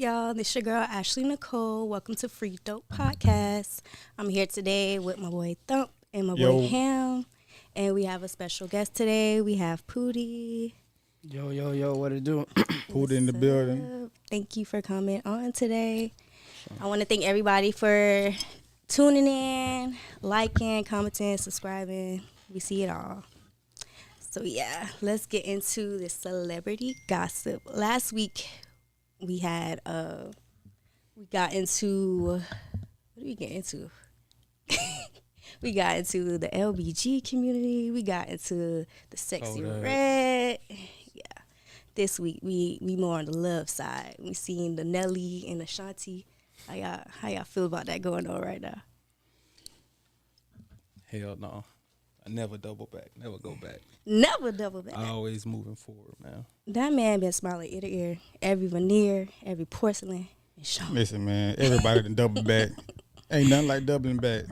y'all? This your girl, Ashley Nicole. Welcome to Free Dope Podcast. I'm here today with my boy Thump and my boy Ham. And we have a special guest today. We have Poody. Yo, what it do? Poody in the building. Thank you for coming on today. I want to thank everybody for tuning in, liking, commenting, subscribing. We see it all. So yeah, let's get into the celebrity gossip. Last week we had what did we get into? We got into the LBG community. We got into the sexy red. Yeah. This week we more on the love side. We seen the Nelly and Ashanti. How y'all feel about that going on right now? Hell no. I never double back. Never go back. Never double back. Always moving forward, man. That man been smiling ear to ear. Every veneer, every porcelain. And show. Listen, man, everybody done double back. Ain't nothing like doubling back.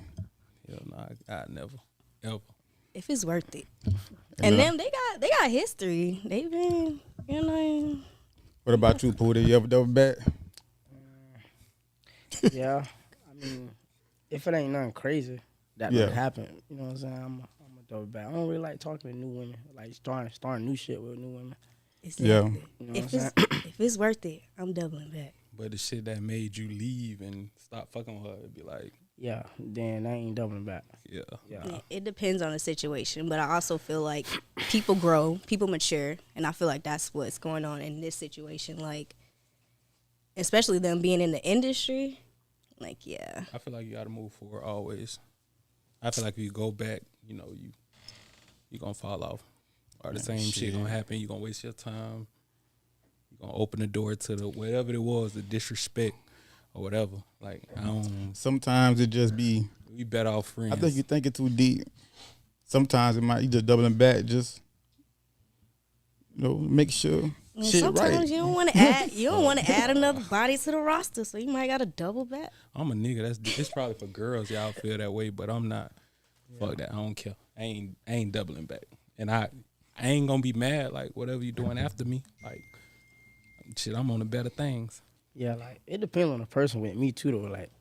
Hell no, I never, ever. If it's worth it. And them, they got history. They've been, What about you, Poody? You ever double back? Yeah, I mean, if it ain't nothing crazy that would happen, you know what I'm saying? I'm a double back. I don't really like talking to new women, like starting new shit with new women. Exactly. Yeah. You know If it's worth it, I'm doubling back. But the shit that made you leave and stop fucking with her, it'd be like, yeah, then I ain't doubling back. yeah. It depends on the situation, but I also feel like people grow, people mature, and I feel like that's what's going on in this situation. Like, especially them being in the industry, like, yeah. I feel like you gotta move forward always. I feel like if you go back, you gonna fall off. Or the same shit gonna happen. You gonna waste your time. You gonna open the door to the whatever it was, the disrespect or whatever. Like, I don't. Sometimes it just be. We better off friends. I think you're thinking too deep. Sometimes you just doubling back, just make sure shit Sometimes right. you don't want to add. You don't want to add another body to the roster, so you might gotta double back. I'm a nigga. It's probably for girls. Y'all feel that way, but I'm not. Yeah. Fuck that. I don't care. I ain't doubling back, and I ain't gonna be mad. Like, whatever you doing after me, like, shit, I'm on the better things. Yeah, like, it depends on the person with me too, though. Like,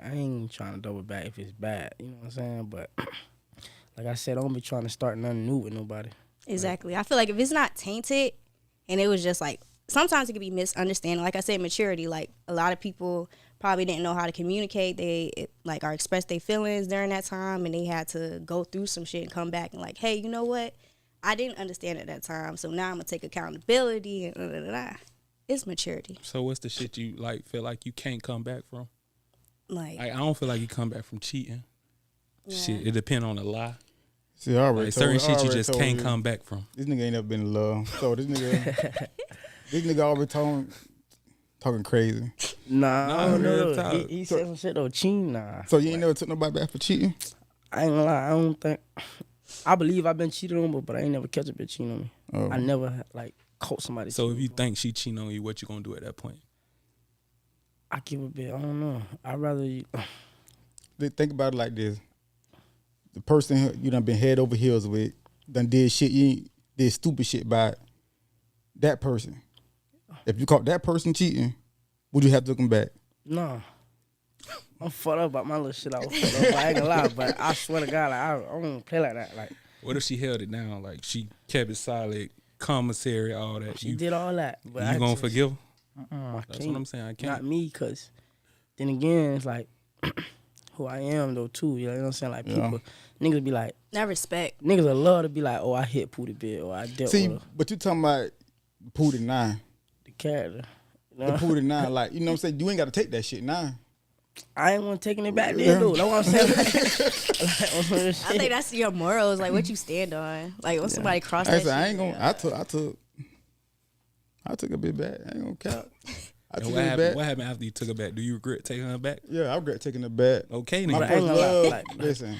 I ain't trying to double back if it's bad, you know what I'm saying? But like I said, I don't be trying to start nothing new with nobody. Exactly. I feel like if it's not tainted, and it was just like, sometimes it could be misunderstanding. Like I said, maturity. Like, a lot of people probably didn't know how to communicate. They or express their feelings during that time, and they had to go through some shit and come back and like, hey, you know what? I didn't understand at that time, so now I'm gonna take accountability and blah, blah, blah. It's maturity. So what's the shit you like feel like you can't come back from? Like, I don't feel like you come back from cheating. Yeah. Shit, it depends on the lie. See, I already certain shit you just can't come back from. This nigga ain't never been in love. So this nigga already talking crazy. No. He said some shit though, cheating. Nah. So you ain't never took nobody back for cheating? I ain't gonna lie. I don't think. I believe I've been cheated on, but I ain't never catch a bitch cheating on me. Oh. I never caught somebody. So if you think she cheating on you, what you gonna do at that point? I give a bit. I don't know. I'd rather you. Think about it like this: the person you done been head over heels with, done did shit. You did stupid shit by that person. If you caught that person cheating, would you have to come back? No. I'm fucked up about my little shit. I was fucked up. I ain't gonna lie, but I swear to God, like, I don't play like that. Like, what if she held it down? Like, she kept it solid, commissary, all that. She did all that. But you gonna forgive her? That's what I'm saying. I can't. Not me, because then again, it's like who I am, though, too. You know what I'm saying? Like, people, niggas be like. that respect. Niggas would love to be like, oh, I hit Poody bit, or I dealt with her. But you talking about Poody 9. The character. You know? The Poody 9, like, you know what I'm saying? You ain't got to take that shit now. I ain't want taking it back there, though. That's what I'm saying. I think that's your morals, like what you stand on. Like when somebody cross that shit. I ain't gonna. I took a bit back. I ain't gonna count. What happened after you took her back? Do you regret taking her back? Yeah, I regret taking her back. Okay, my nigga. first love. Listen,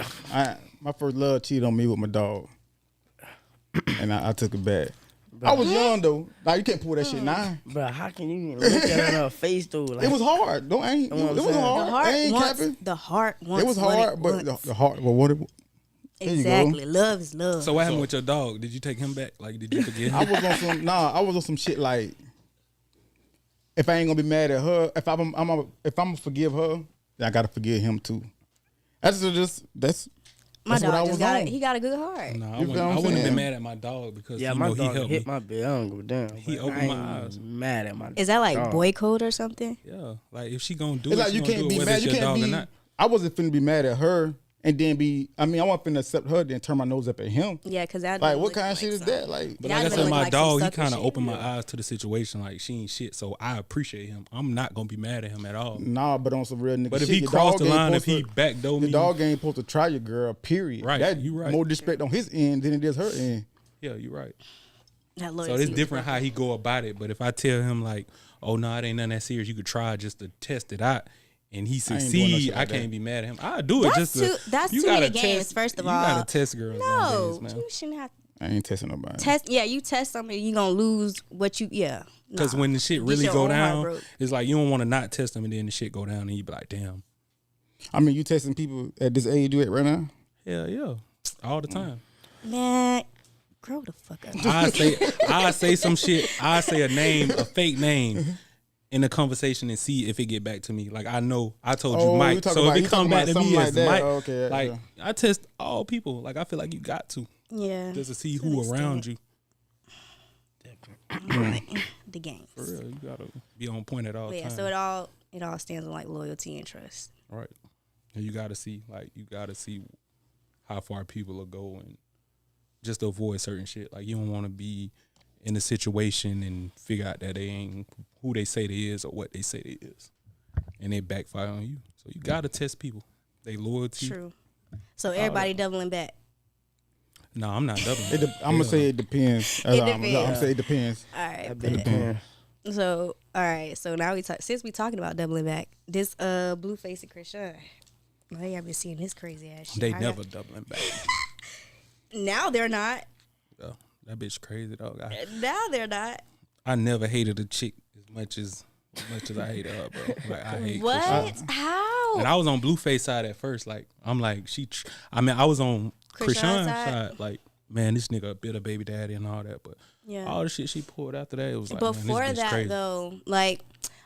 my first love cheated on me with my dog, and I took it back. Bro. I was young though. Like, you can't pull that shit now. Bro, how can you even look at her face though? Like, it was hard. It was hard. The heart wants. It was hard, but the heart. Well, what? Exactly. Love is love. So what happened with your dog? Did you take him back? Like, did you forget him? I was on some shit like, if I ain't gonna be mad at her, if I'm gonna forgive her, then I gotta forgive him too. That's My what I dog was just on. he got a good heart. No, I You feel what I'm wouldn't have saying? been mad at my dog because Yeah, you my know he dog helped hit me. my bed. I don't give a damn. He but opened I my ain't eyes. Mad at my Is that like dog. boy code or something? Yeah, like if she gonna do It's it, like she you gonna can't do be it whether mad. it's You your can't dog or be. not. I wasn't finna be mad at her and then be. I mean, I wasn't finna accept her then turn my nose up at him. Yeah, because that Like, didn't what look kind of like shit is something. that? Like, But That like I would've said, looked my like some dog, he sucker kind of shit. opened my eyes to the situation. Like she ain't shit, so I appreciate him. I'm not gonna be mad at him at all. nah, but on some real nigga But if shit, he your crossed dog the ain't line, if supposed he to- backdoor your me, dog ain't supposed to try your girl. Period. Right, That you right. more disrespect on his end than it is her end. yeah, you're right. That So loyalty it's was different broken. how he go about it. But if I tell him like, oh no, it ain't nothing that serious, you could try just to test it out, and he I ain't doing no succeed, shit I like can't that. be mad at him. I do it That's just to. that's you too many gotta games. test- First of you all, gotta test girls. no, nowadays, man. you shouldn't have I ain't testing nobody. test. Yeah, you test something, you gonna lose what you. Yeah, Because nah. when the shit Get really your go own heart down, broke. it's like you don't want to not test them, and then the shit go down, and you be like, damn. I mean, you testing people at this age you at right now? Yeah, all the time. Man, grow the fuck up. I say some shit. I say a name, a fake name, in a conversation and see if it get back to me. Like I know I told you Oh, you Mike, talking so about- if you it come talking back about to me something as like that. Mike, Oh, okay, like yeah. I test all people. Like I feel like you got to Yeah, just to see To an who extent. around you. the games. For real, you gotta be on point at all But yeah, times. so it all stands on like loyalty and trust. Right. And you gotta see how far people will go and just to avoid certain shit. Like you don't want to be in a situation and figure out that they ain't who they say they is or what they say they is, and they backfire on you. So you gotta test people. They loyalty. True. So everybody doubling back. No, I'm not doubling. I'm gonna say it depends. I'm gonna say it depends. All right. That bet. depends. So all right. So now since we talking about doubling back, this Blueface and Chrisean. Oh, y'all been seeing this crazy ass shit. They never doubling back. Now they're not. Yeah, that bitch crazy dog. Now they're not. I never hated a chick as much as I hated her, bro. Like I hate What? Chrisean. How? And I was on Blueface side at first. Like I'm like I was on Chrisean Chrisean side? side. Like man, this nigga a bit of baby daddy and all that. But Yeah. all the shit she pulled after that, it was like man, Before this bitch that crazy. though, like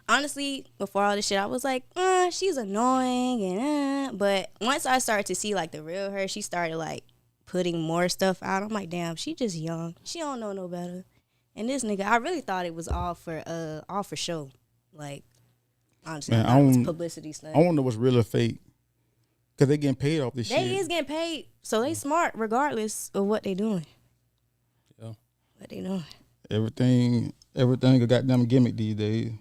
honestly, before all this shit, I was like, she's annoying and but once I started to see like the real her, she started like putting more stuff out. I'm like, damn, she just young. She don't know no better. And this nigga, I really thought it was all for show. Like honestly, Man, I thought it was publicity stuff. I wonder what's real or fake. Cause they getting paid off this They shit. is getting paid, so they smart regardless of what they doing. Yeah. What they doing? Everything a goddamn gimmick these days.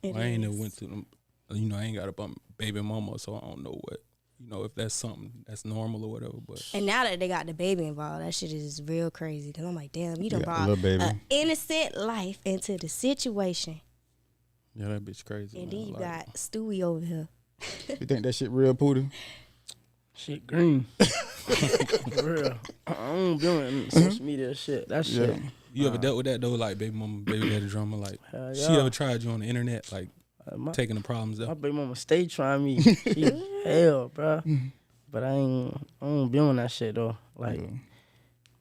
It I ain't is. never went to them. You know, I ain't got a bump baby mama, so I don't know what. You know, if that's something that's normal or whatever. But And now that they got the baby involved, that shit is real crazy. Cause I'm like, damn, you done Yeah, brought little baby. an innocent life into the situation, yeah, that bitch crazy. and man. then you Like, got Stewie over here. You think that shit real, Poody? Shit green. For real. I don't be on social media shit. That shit. you ever dealt with that though, like baby mama, baby daddy drama? Like Hell she yeah. ever tried you on the internet, like My taking the problems up? baby mama stay trying me. She hell, bro. But I don't be on that shit though. Like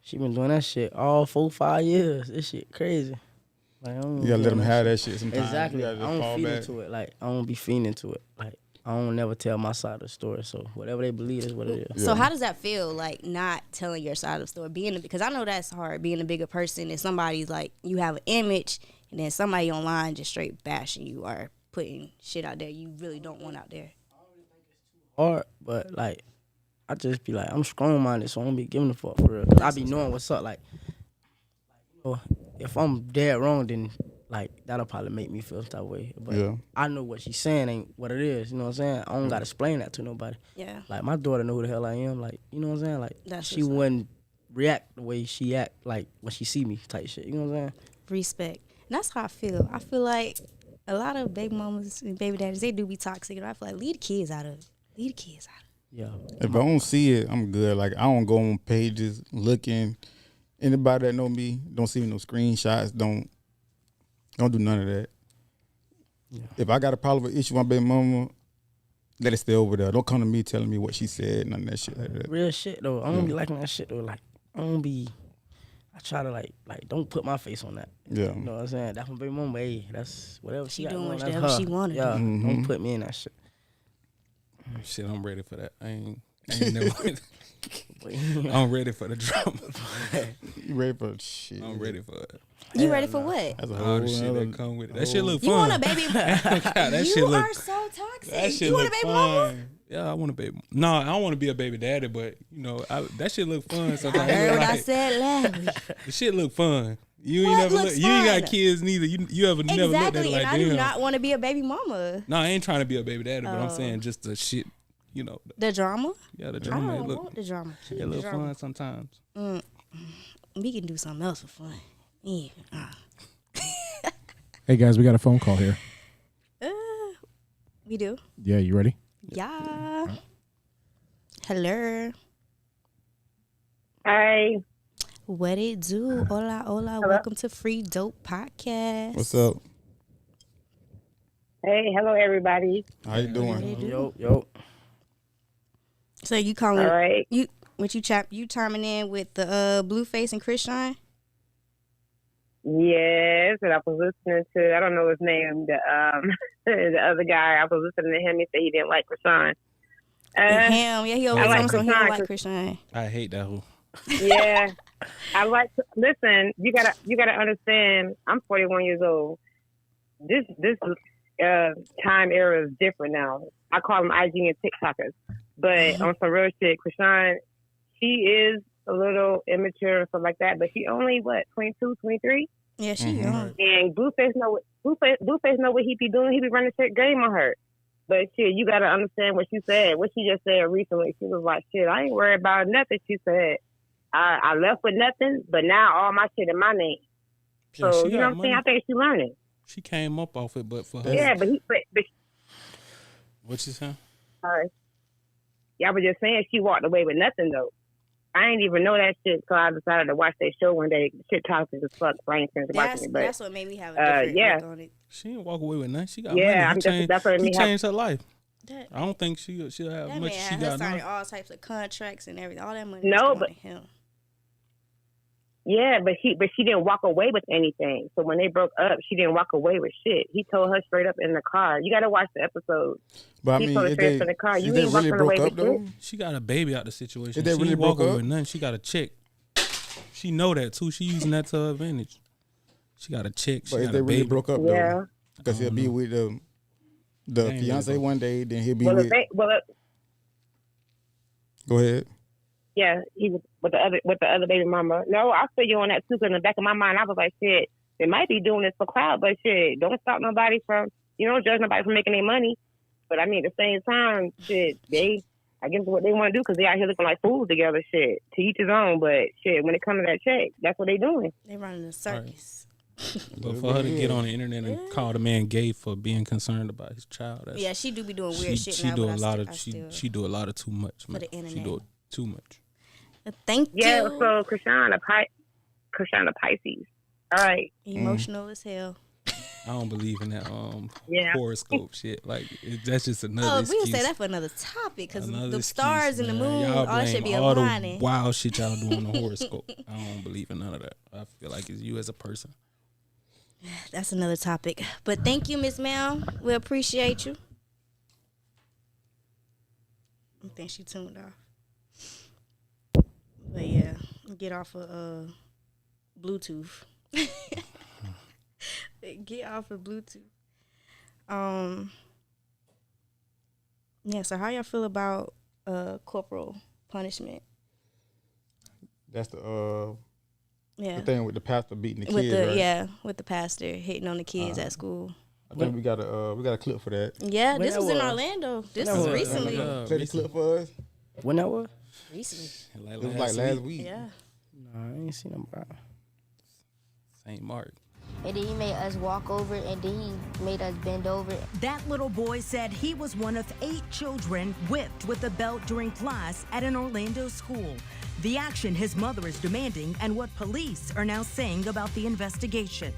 she been doing that shit all 4-5 years. This shit crazy. Like I don't You gotta be let on them that have shit. that shit sometimes. Exactly. You I gotta just don't fall feed back. into it. Like I don't be feeding into it. Like I don't never tell my side of the story. So whatever they believe is what it is. So how does that feel, like not telling your side of the story, because I know that's hard, being a bigger person and somebody's like, you have an image and then somebody online just straight bashing you or putting shit out there you really don't want out there. Hard, but like I just be like I'm strong minded, so I don't be giving a fuck for real. 'Cause I be knowing what's up. Like you know, if I'm dead wrong, then like that'll probably make me feel some type of way. But Yeah. I know what she's saying ain't what it is. You know what I'm saying? I don't gotta explain that to nobody. Yeah. Like my daughter know who the hell I am. Like you know what I'm saying? Like That's she what's up. wouldn't react the way she act like when she see me type shit. You know what I'm saying? Respect. And that's how I feel. I feel like a lot of baby mamas and baby daddies, they do be toxic. And I feel like leave the kids out of it. Leave the kids out of it. Yeah. If I don't see it, I'm good. Like I don't go on pages looking. Anybody that know me don't see me no screenshots. Don't do none of that. Yeah. If I got a problem with issue with my baby mama, let it stay over there. Don't come to me telling me what she said, none of that shit like that. Real shit though. I don't be liking that shit though. Like I I try to like don't put my face on that. Yeah. You know what I'm saying? That's my baby mama. Hey, that's whatever she got doing going, whatever that's her. she wanna do. Yeah, don't put me in that shit. Shit, I'm ready for that. I ain't never. I'm ready for the drama. You ready for shit? I'm ready for it. You ready for what? That's a All whole the shit other- that come with it. That shit look fun. You want a baby? that You shit look. are so toxic. That shit You want a look baby fun. mama? Yeah, I want a baby. No, I don't want to be a baby daddy, but you know, that shit look fun. Sometimes I heard what I like, said loudly. the shit look fun. You What ain't never looks look. You ain't got fun? kids neither. You ever never looked at Exactly, it like and I do damn. not want to be a baby mama. No, I ain't trying to be a baby daddy, but I'm Oh. saying just the shit. You know, The drama? yeah, the I drama. It don't look, want the drama. it look fun sometimes. We can do something else for fun. Yeah. Hey guys, we got a phone call here. We do. Yeah, you ready? Yeah. Hello. Hi. What it do? Hola, hola. Welcome to Free Dope Podcast. What's up? Hey, hello everybody. How you doing? Yo. So you calling? All right. You chiming in with the Blueface and Chrisean? Yes, and I was listening to, I don't know his name, the the other guy. I was listening to him. He said he didn't like Chrisean. Him, yeah, he always like on some. He don't Chrisean, like Chrisean. I hate that whole. Yeah, I like. Listen, you gotta understand. I'm 41 years old. This time era is different now. I call them IG and TikTokers, but on some real shit, Chrisean, she is a little immature and stuff like that, but she only 22, 23. Yeah, she young. And Blueface know what he be doing. He be running shit game on her. But shit, you gotta understand what she said. What she just said recently. She was like, "Shit, I ain't worried about nothing." She said, "I left with nothing, but now all my shit in my name." Yeah, So she you know got what I'm saying? money. I think she learning. She came up off it, but for her, Yeah, but what you saying? yeah, I was just saying she walked away with nothing though. I ain't even know that shit until I decided to watch that show one day. Shit toxic as fuck. So I ain't finished watching it, but That's what made me have a different yeah. look on it. She didn't walk away with nothing. She got Yeah, money. I'm just- that's what He made me have- changed her life. That, I don't think she'll have that much. man She had her got signing now. all types of contracts and everything. All that money No, was going but- to him. yeah, but she didn't walk away with anything. So when they broke up, she didn't walk away with shit. He told her straight up in the car. You got to watch the episode. But I He mean, told her if straight they, up in the car. if You they ain't really walking broke away up with though, shit. She got a baby out the situation. If they She really ain't walk broke away up? with nothing. She got a check. She know that too. She using that to her advantage. She got a check. She but if got they a really baby. broke up Yeah. though, because he'll be with the They ain't fiance really broke one day, then he'll be Well, with. Go ahead. yeah, he was with the other baby mama. No, I feel you on that too. 'Cause in the back of my mind, I was like, shit, they might be doing this for clout, but shit, don't stop nobody from, judge nobody from making their money. But I mean, at the same time, shit, I guess what they want to do because they out here looking like fools together. Shit, to each his own. But shit, when it comes to that check, that's what they doing. They running a circus. But for her to get on the internet and call the man gay for being concerned about his child, that's, Yeah, she do be doing weird shit she now. do but a lot I of still- she do a lot of too much, man. the She internet. do too much. Thank Yeah. you. So Chrisean a Pisces. All right. Emotional as hell. I don't believe in that Yeah. horoscope shit. Like that's just another Oh, excuse. we'll say that for another topic because Another the excuse, stars and the man. moon, Y'all all that should blame be all aligning. the wild shit y'all do on the horoscope. I don't believe in none of that. I feel like it's you as a person. That's another topic. But thank you, Miss Mel. We appreciate you. I think she tuned off. But yeah, get off of Bluetooth. Get off of Bluetooth. Yeah, so how y'all feel about corporal punishment? That's the Yeah. thing with the pastor beating the With kids, the right? with the pastor hitting on the kids at school. I think we got a clip for that. Yeah, When this that was in was? Orlando. This When was that was? recently. Play the clip for us. When that was? Recently. It was like last week. Yeah. Nah, I ain't seen them, bro. St. Mark. And then he made us walk over, and then he made us bend over. That little boy said he was one of 8 children whipped with a belt during class at an Orlando school. The action his mother is demanding and what police are now saying about the investigation.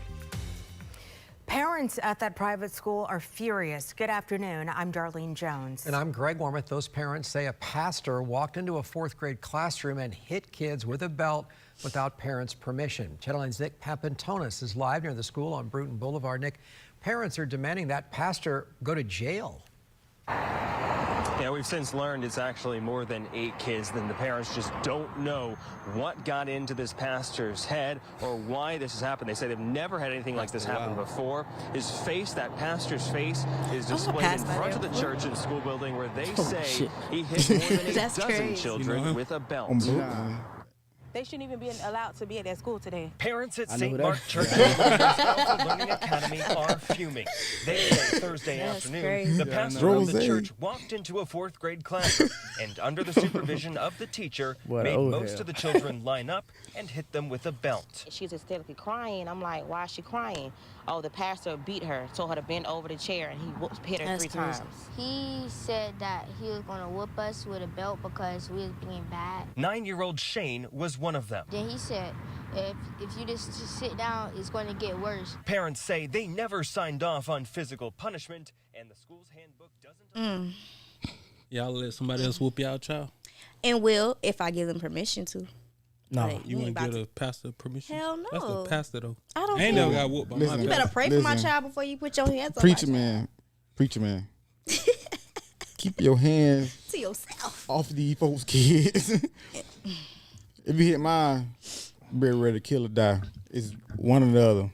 Parents at that private school are furious. Good afternoon. I'm Darlene Jones. And I'm Greg Wormuth. Those parents say a pastor walked into a fourth grade classroom and hit kids with a belt without parents' permission. Channel 9's Nick Papantonis is live near the school on Bruton Boulevard. Nick, parents are demanding that pastor go to jail. Yeah, we've since learned it's actually more than 8 kids. Then the parents just don't know what got into this pastor's head or why this has happened. They say they've never had anything like this happen before. His face, that pastor's face, is displayed in front of the church and school building where they say he hit more than a dozen children with a belt. They shouldn't even be allowed to be at that school today. Parents at St. Mark Church Alpha Learning Academy are fuming. They say Thursday afternoon, the pastor of the church walked into a fourth grade classroom and under the supervision of the teacher, made most of the children line up and hit them with a belt. She's hysterically crying. I'm like, why is she crying? Oh, the pastor beat her, told her to bend over the chair, and he hit her 3 times. He said that he was going to whoop us with a belt because we was being bad. 9-year-old Shane was one of them. Then he said, if you just sit down, it's going to get worse. Parents say they never signed off on physical punishment, and the school's handbook doesn't. Y'all let somebody else whoop y'all child? And will, if I give them permission to. No. Like, You wouldn't give a pastor permission? Hell no. That's the pastor, though. I don't ain't care. never got whooped by my You better pray for my child before you put your hands on Preacher my man. Preacher man. Keep your hands to yourself. off these folks' kids. If you hit mine, be ready to kill or die. It's one or the other.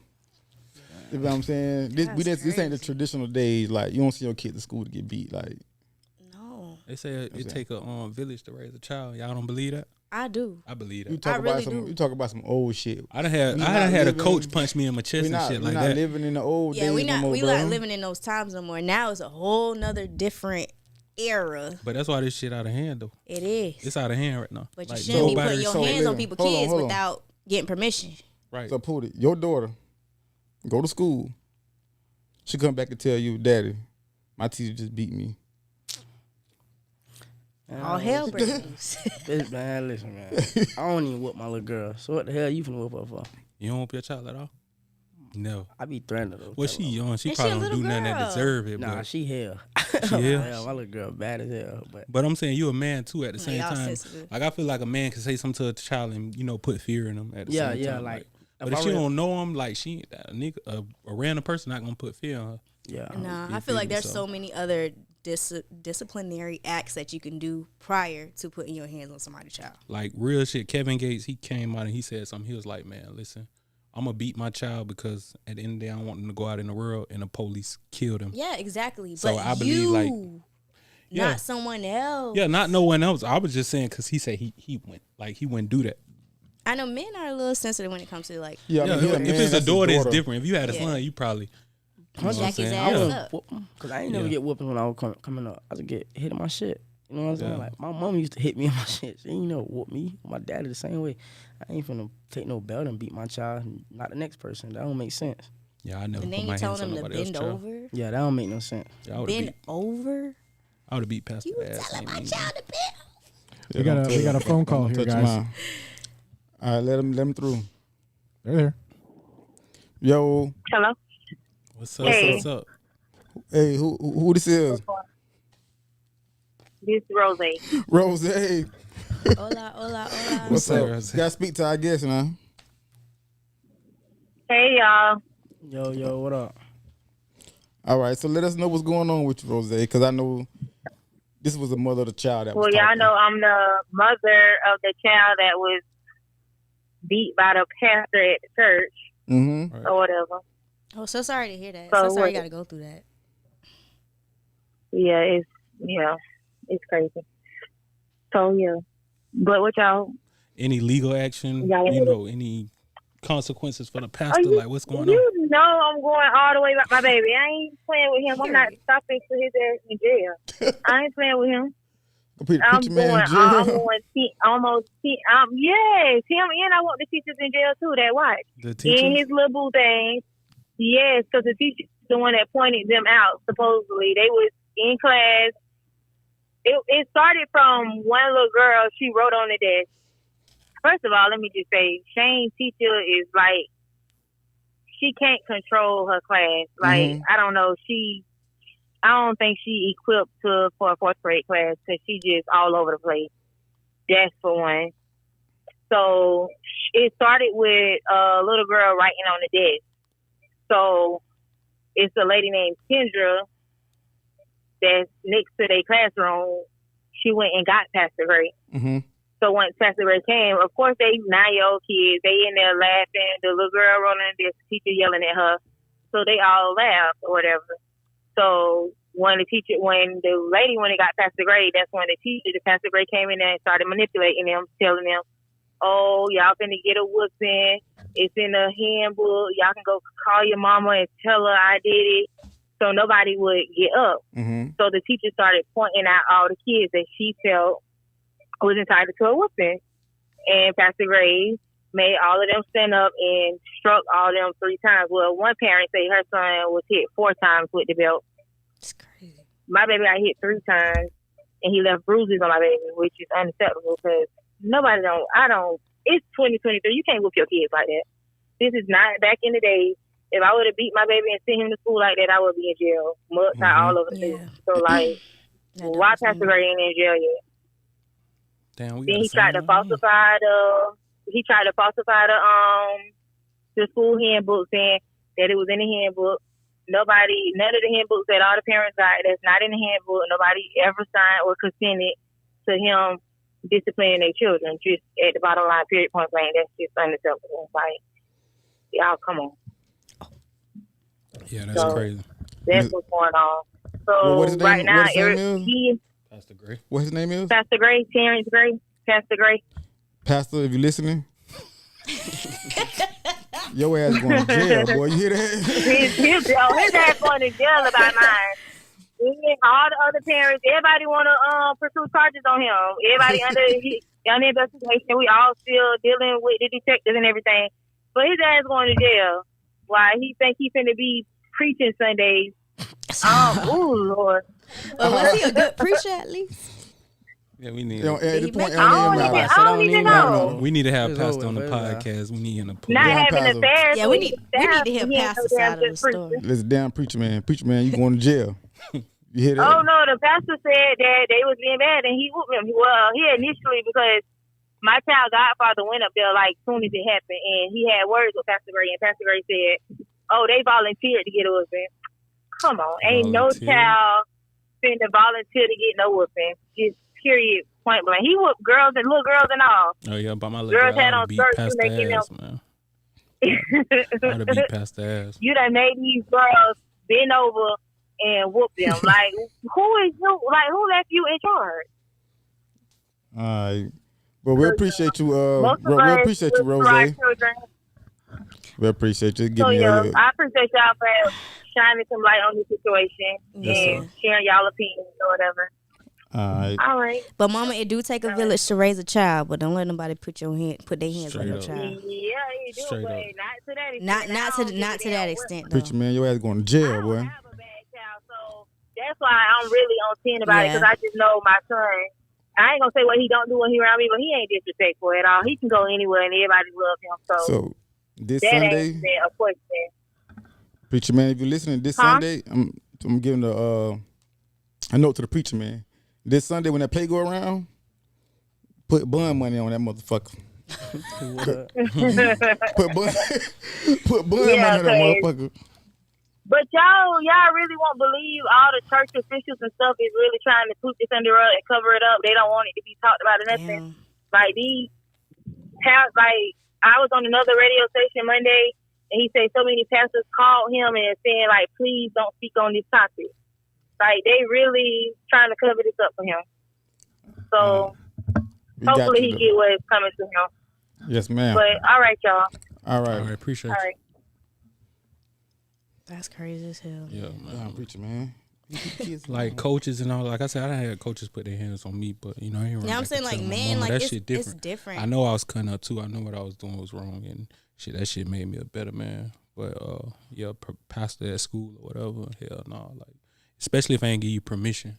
You know what I'm saying? This ain't the traditional days. Like, you don't see your kid to school to get beat. Like, no. They say it take a village to raise a child. Y'all don't believe that? I do. I believe that. You talk about some old shit. I done had a coach punch me in my chest and shit like that. We're not living in the old days we no more, we bro. not living in those times no more. Now it's a whole nother different era. But that's why this shit out of hand, though. It is. It's out of hand right now. But you shouldn't be putting your hands on people's kids without getting permission. Right. So, Poody, your daughter go to school. She come back and tell you, Daddy, my teacher just beat me. All hell breaks loose. Man, listen, man. I don't even whoop my little girl. So what the hell you finna whoop her for? You don't whoop your child at all? No. I be threatening her. Well, she young. She probably don't do nothing that deserve it. Nah, but she hell. She hell? Yeah, my little girl bad as hell. But I'm saying you a man, too, at the same time. Sensitive. Like, I feel like a man can say something to a child and, put fear in them at the same time. Yeah, like. But if she don't know him, like, she a random person not going to put fear on her. Yeah. Nah, I feel like there's so many other disciplinary acts that you can do prior to putting your hands on somebody's child. Like, real shit, Kevin Gates, he came out and he said something. He was like, man, listen, I'm going to beat my child because at the end of the day, I don't want him to go out in the world and the police killed him. Yeah, exactly. So but I believe, like, not someone else. Yeah, not no one else. I was just saying because he said he wouldn't do that. I know men are a little sensitive when it comes to, like... Yeah, if it's a daughter, it's different. If you had a son, you probably... Jack his ass up. Because I ain't never get whooping when I was coming up. I just get hit in my shit. You know what I'm saying? Like, my mom used to hit me in my shit. She ain't whoop me. My daddy the same way. I ain't finna take no belt and beat my child and not the next person. That don't make sense. Yeah, I never And put then my you hands telling on them to nobody else's bend child. over? Yeah, that don't make no sense. Yeah, Bend over? I would have beat Pastor You ass. telling my child to bend? We got a phone call here, guys. All right, let them through. They're there. Yo. Hello. What's up? Hey. What's up? Hey, who this is? This is Rose. Rose. Hola, hola, hola. What's up? Rose? Gotta speak to our guest, man. Hey, y'all. Yo, what up? All right, so let us know what's going on with you, Rose, because I know this was the mother of the child that was Well, y'all talking. know I'm the mother of the child that was beat by the pastor at the church Mm-hmm. or whatever. Oh, so sorry to hear that. So So sorry you what- got to go through that. Yeah, it's crazy. So yeah, but what y'all? Any legal action? Yeah. Any consequences for the pastor? Like, what's going on? You know I'm going all the way back, my baby. I ain't playing with him. I'm not stopping to his ass in jail. I ain't playing with him. I'm Put your man going. in jail. I'm going. Yes, him and I want the teachers in jail too. That watch. The He and teachers? his little boo thing. Yes, because the teacher's the one that pointed them out. Supposedly, they was in class. It started from one little girl. She wrote on the desk. First of all, let me just say, Shane's teacher is like, she can't control her class. Like, I don't know. I don't think she equipped for a fourth grade class because she just all over the place. That's for one. So it started with a little girl writing on the desk. So it's a lady named Kendra that's next to their classroom. She went and got Pastor Gray. So once Pastor Gray came, of course, they 9-year-old kids. They in there laughing. The little girl running, the teacher yelling at her. So they all laughed or whatever. So when the lady went and got Pastor Gray, that's when the Pastor Gray came in there and started manipulating them, telling them, oh, y'all finna get a whooping. It's in the handbook. Y'all can go call your mama and tell her I did it. So nobody would get up. So the teacher started pointing out all the kids that she felt was entitled to a whooping. And Pastor Gray made all of them stand up and struck all of them 3 times. Well, one parent said her son was hit 4 times with the belt. It's crazy. My baby got hit 3 times, and he left bruises on my baby, which is unacceptable because it's 2023. You can't whoop your kids like that. This is not back in the day. If I would have beat my baby and sent him to school like that, I would be in jail. Mud tie all over the place. So, like, why Pastor Gray ain't in jail yet? Damn, then he tried to falsify the school handbook, saying that it was in the handbook. None of the handbooks that all the parents got that's not in the handbook. Nobody ever signed or consented to him disciplining their children. Just at the bottom line, period, point blank. That's just unacceptable. Like, y'all, come on. Yeah, that's crazy. That's what's going on. So what is his right name? now, Pastor Gray. What his name is? Pastor Gray, Terrence Gray, Pastor Gray. Pastor, if you're listening, your ass going to jail, boy. You hear that? His ass going to jail about mine. All the other parents, everybody want to pursue charges on him. Everybody under investigation. We all still dealing with the detectives and everything. But his ass going to jail. Why? He think he finna be preaching Sundays. Oh, Lord. Well, was he a good preacher at least? Yeah, we need. At this point, I don't even know. We need to have Pastor on the podcast. We need him to pull. Not having affairs. Yeah, we need to hear Pastor's side of the story. Listen, damn preacher man, you going to jail? You hear that? Oh no, the pastor said that they was being bad and he whooped him. Well, he initially because my child godfather went up there like soon as it happened, and he had words with Pastor Gray, and Pastor Gray said, "Oh, they volunteered to get a whooping." Come on, ain't no child finna volunteer to get no whooping. Just period, point blank. He whooped girls and little girls and all. Oh yeah, but my little girls girl had on skirts past making the ass, them. Man. I would have beat past the ass. You done made these girls bend over and whoop them. Like who is you? Like who left you in charge? All right. Well, we appreciate you. We appreciate you, Rose. We appreciate you. I appreciate y'all for shining some light on the situation and sharing y'all opinions or whatever. All right. But Mama, it do take a village to raise a child, but don't let nobody put their hands on your child. Yeah, you do, but not to that extent. Not to that extent. Preacher man, your ass going to jail, boy. I have a bad child, so that's why I'm really on 10 about it because I just know my son. I ain't gonna say what he don't do when he around me, but he ain't disrespectful at all. He can go anywhere and everybody love him. So this that Sunday, ain't a question. preacher man, if you're listening, this Sunday, I'm giving a note to the preacher man. This Sunday when that play go around, put bun money on that motherfucker. put bun money on that motherfucker. But y'all really won't believe all the church officials and stuff is really trying to put this under rug and cover it up. They don't want it to be talked about or nothing. Like I was on another radio station Monday and he said so many pastors called him and saying like, please don't speak on this topic. Like they really trying to cover this up for him. So hopefully he get what is coming to him. Yes, ma'am. But all right, y'all. All right. Appreciate it. All right. That's crazy as hell. Yeah, man. Preacher man. Like coaches and all. Like I said, I done had coaches put their hands on me, but you know, I ain't. Yeah, I'm saying like, man, like that it's shit different. It's different. I know I was cutting up too. I know what I was doing was wrong, and shit. That shit made me a better man. But pastor at school or whatever. Hell no, like especially if I ain't give you permission.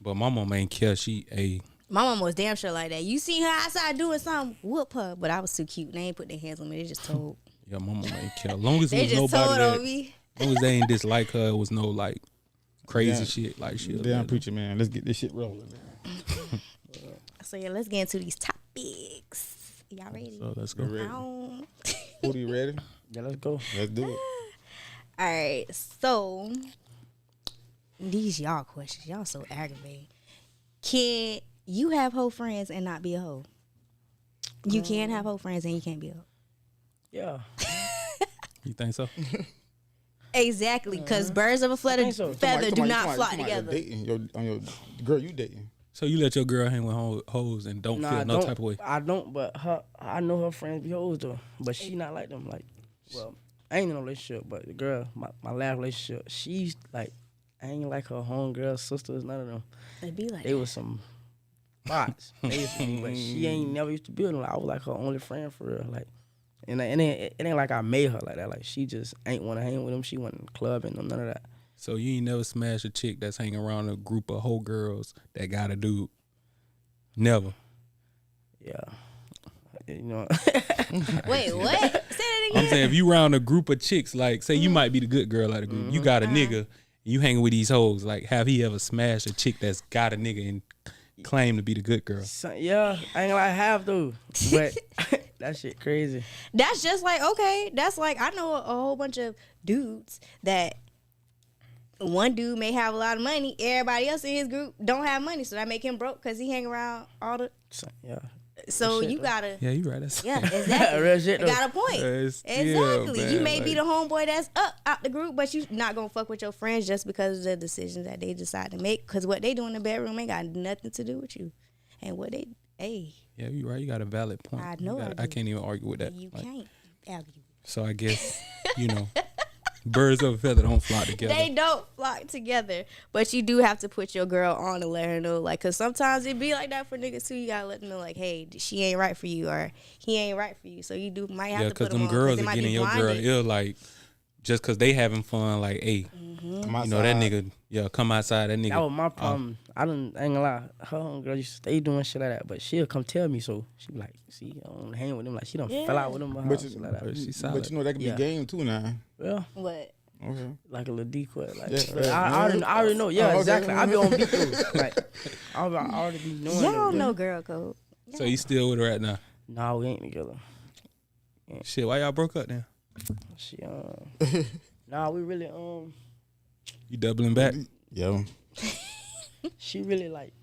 But my mom ain't care. My mom was damn sure like that. You see her outside doing something, whoop her. But I was too cute. They ain't put their hands on me. They just told. Yeah, my mama ain't care. As long as They it was just told nobody on that, me. as long as they ain't dislike her, it was no like crazy shit like shit. Damn preacher, man. Let's get this shit rolling. So yeah, let's get into these topics. Y'all ready? So let's go. Poody, ready? Yeah, let's go. Let's do it. All right, so these y'all questions, y'all so aggravating. Can you have hoe friends and not be a hoe? You can have hoe friends and you can't be a hoe. Yeah. You think so? Exactly, because birds of a feather do not flock together. Dating on your girl you dating. So you let your girl hang with hoes and don't feel no type of way? I don't, but I know her friends be hoes though, but she not like them. Like, well, I ain't in a relationship, but the girl, my last relationship, she's like, I ain't like her homegirls, sisters, none of them. They be like they was some bots, but she ain't never used to be with them. Like, I was like her only friend for real, like. And it ain't like I made her like that. Like, she just ain't want to hang with them. She wasn't clubbing them, none of that. So you ain't never smashed a chick that's hanging around a group of hoe girls that got a dude? Never. Yeah. You know. Wait, what? Say that again. I'm saying if you around a group of chicks, like say you might be the good girl out of the group. You got a nigga, you hanging with these hoes. Like, have he ever smashed a chick that's got a nigga and claim to be the good girl? Yeah, I ain't like have though, but that shit crazy. That's just like, okay, that's like, I know a whole bunch of dudes that one dude may have a lot of money, everybody else in his group don't have money, so that make him broke because he hang around all the. Yeah. So you gotta. Yeah, you right. That's exactly. Real shit, I got a point. Exactly. Man, you may be the homeboy that's up out the group, but you not gonna fuck with your friends just because of the decisions that they decide to make. Because what they do in the bedroom ain't got nothing to do with you, and what they. Hey. Yeah, you right. You got a valid point. I know. I can't even argue with that. You can't argue. So I guess birds of a feather don't flock together. They don't flock together, but you do have to put your girl on and let her know, like, cause sometimes it be like that for niggas too. You gotta let them know, like, hey, she ain't right for you, or he ain't right for you. So you might have to put them on. Yeah, cause them girls are getting your girl ill, like, just cause they having fun, like, hey, you know that nigga, come outside, that nigga. That was my problem. I ain't gonna lie, her homegirl used to stay doing shit like that, but she'll come tell me, so she be like, see, I don't hang with them, like she done fell out with them, but shit like that. But you know that could be game too now. Yeah. What? Okay. Like a little decoy, like yeah, I already know. Yeah, exactly. I be on beat too. Like I already be knowing. Y'all don't know girl code. So you still with her right now? Nah, we ain't together. Shit, why y'all broke up then? She nah, we really You doubling back? Yeah. She really like.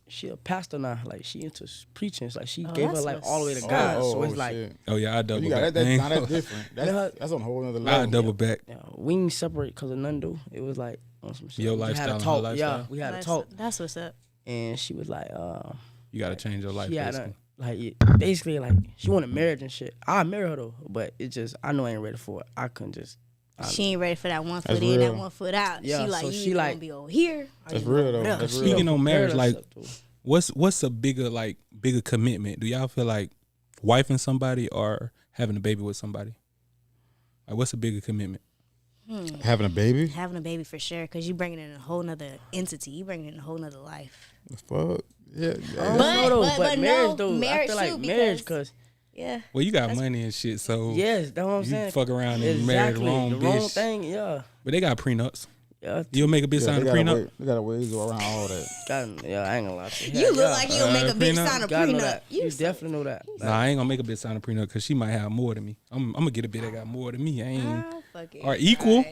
She a pastor now, like she into preaching. It's like she gave her life all the way to God. So it's like, shit. Oh yeah, I double back. That's different. That's on a whole other level. I double back. Yeah, we didn't separate because of none though. It was like on some shit. Your We lifestyle, had a talk. her lifestyle. Yeah, we had a talk. That's what's up. And she was like, you gotta change your life. yeah, Basically. like basically like she wanted marriage and shit. I marry her though, but it just I know I ain't ready for it. I couldn't just. She ain't ready for that 1 foot in, that 1 foot out. Yeah, she like, so you she like, gonna be over here. That's real though. That's real. Speaking on marriage, like, what's a bigger commitment? Do y'all feel like wifing somebody or having a baby with somebody? Like, what's a bigger commitment? Having a baby? Having a baby for sure, because you bringing in a whole nother entity. You bringing in a whole nother life. The fuck? Yeah. But marriage though, I feel like marriage because. Yeah. Well, you got money and shit, so yes, that's what I'm saying. You fuck around and marry the wrong bitch. Wrong thing, yeah. But they got prenups. Yeah. You'll make a bitch sign a prenup. They got a ways around all that. I ain't gonna lie to you. You look like you'll make a bitch sign a prenup. You definitely know that. Nah, I ain't gonna make a bitch sign a prenup because she might have more than me. I'm gonna get a bitch that got more than me. I ain't or equal.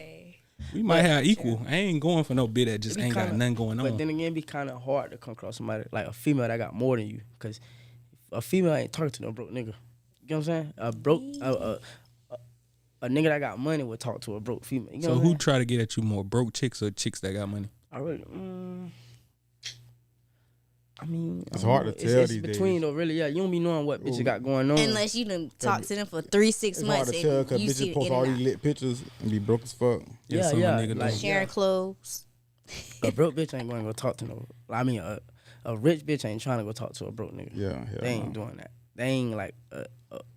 We might have equal. I ain't going for no bitch that just ain't got nothing going on. But then again, it'd be kind of hard to come across somebody like a female that got more than you, because a female ain't talking to no broke nigga. You know what I'm saying? A nigga that got money would talk to a broke female. You know so who try to get at you more, broke chicks or chicks that got money? I really, I mean, it's hard to tell it's these between days. though, really. Yeah, you don't be knowing what bitches got going on unless you done talk to them for 3-6 months. It's hard to tell because bitches post all these lit pictures and be broke as fuck. Yeah, like sharing clothes. A broke bitch ain't going to go talk to no. I mean, a rich bitch ain't trying to go talk to a broke nigga. Yeah, they ain't doing that. They ain't like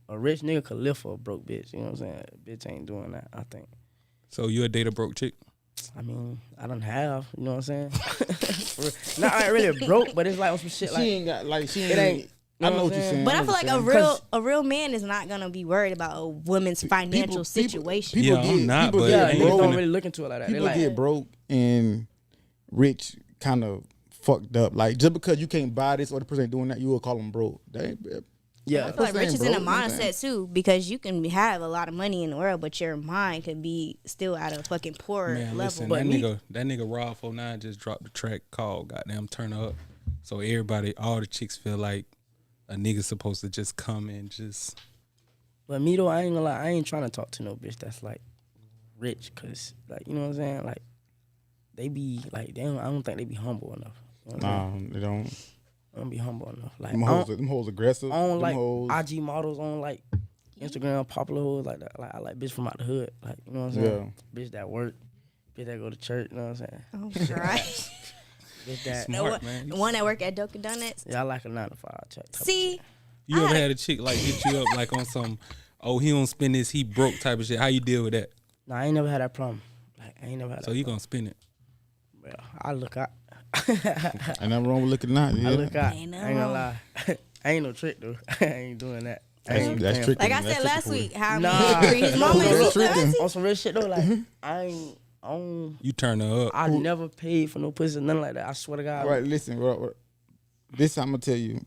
a rich nigga could live for a broke bitch. You know what I'm saying? A bitch ain't doing that, I think. So you a date a broke chick? I mean, I don't have. You know what I'm saying? Not really broke, but it's like on some shit. She like ain't got like she it ain't. I know what you're saying. But I feel like a real man is not gonna be worried about a woman's financial situation. People don't really look into it like that. People get broke and rich kind of fucked up. Like, just because you can't buy this or the person ain't doing that, you will call them broke. They ain't, I feel like rich is in a mindset too, because you can have a lot of money in the world, but your mind could be still at a fucking poor level. Listen, but that nigga Rob 49 just dropped the track called "Goddamn Turn Up," so everybody, all the chicks feel like a nigga supposed to just come and just. But me though, I ain't gonna lie, I ain't trying to talk to no bitch that's like rich, cause like, you know what I'm saying, like they be like I don't think they be humble enough. You know they don't. I don't be humble enough. Like them hoes aggressive. I don't like IG models on like Instagram popular hoes like that. Like I like bitch from out the hood. Like, you know what I'm saying? Yeah. Bitch that work, bitch that go to church. You know what I'm saying? Oh, right. Bitch that smart, man. The one that work at Dunkin' Donuts. Yeah, I like a 9 to 5 check. See, you ever had a chick like hit you up like on some, oh, he don't spend this, he broke type of shit? How you deal with that? Nah, I ain't never had that problem. Like I ain't never had. So you gonna spend it? Well, I look out. Ain't nothing wrong with looking out. Yeah. I look out. I ain't gonna lie. I ain't no trick though. I ain't doing that. That's tricky. Like I said last week, how his mama is on some real shit though. Like I ain't on. You turn her up. I never paid for no pussy, nothing like that. I swear to God. Right, listen, bro. This I'm gonna tell you.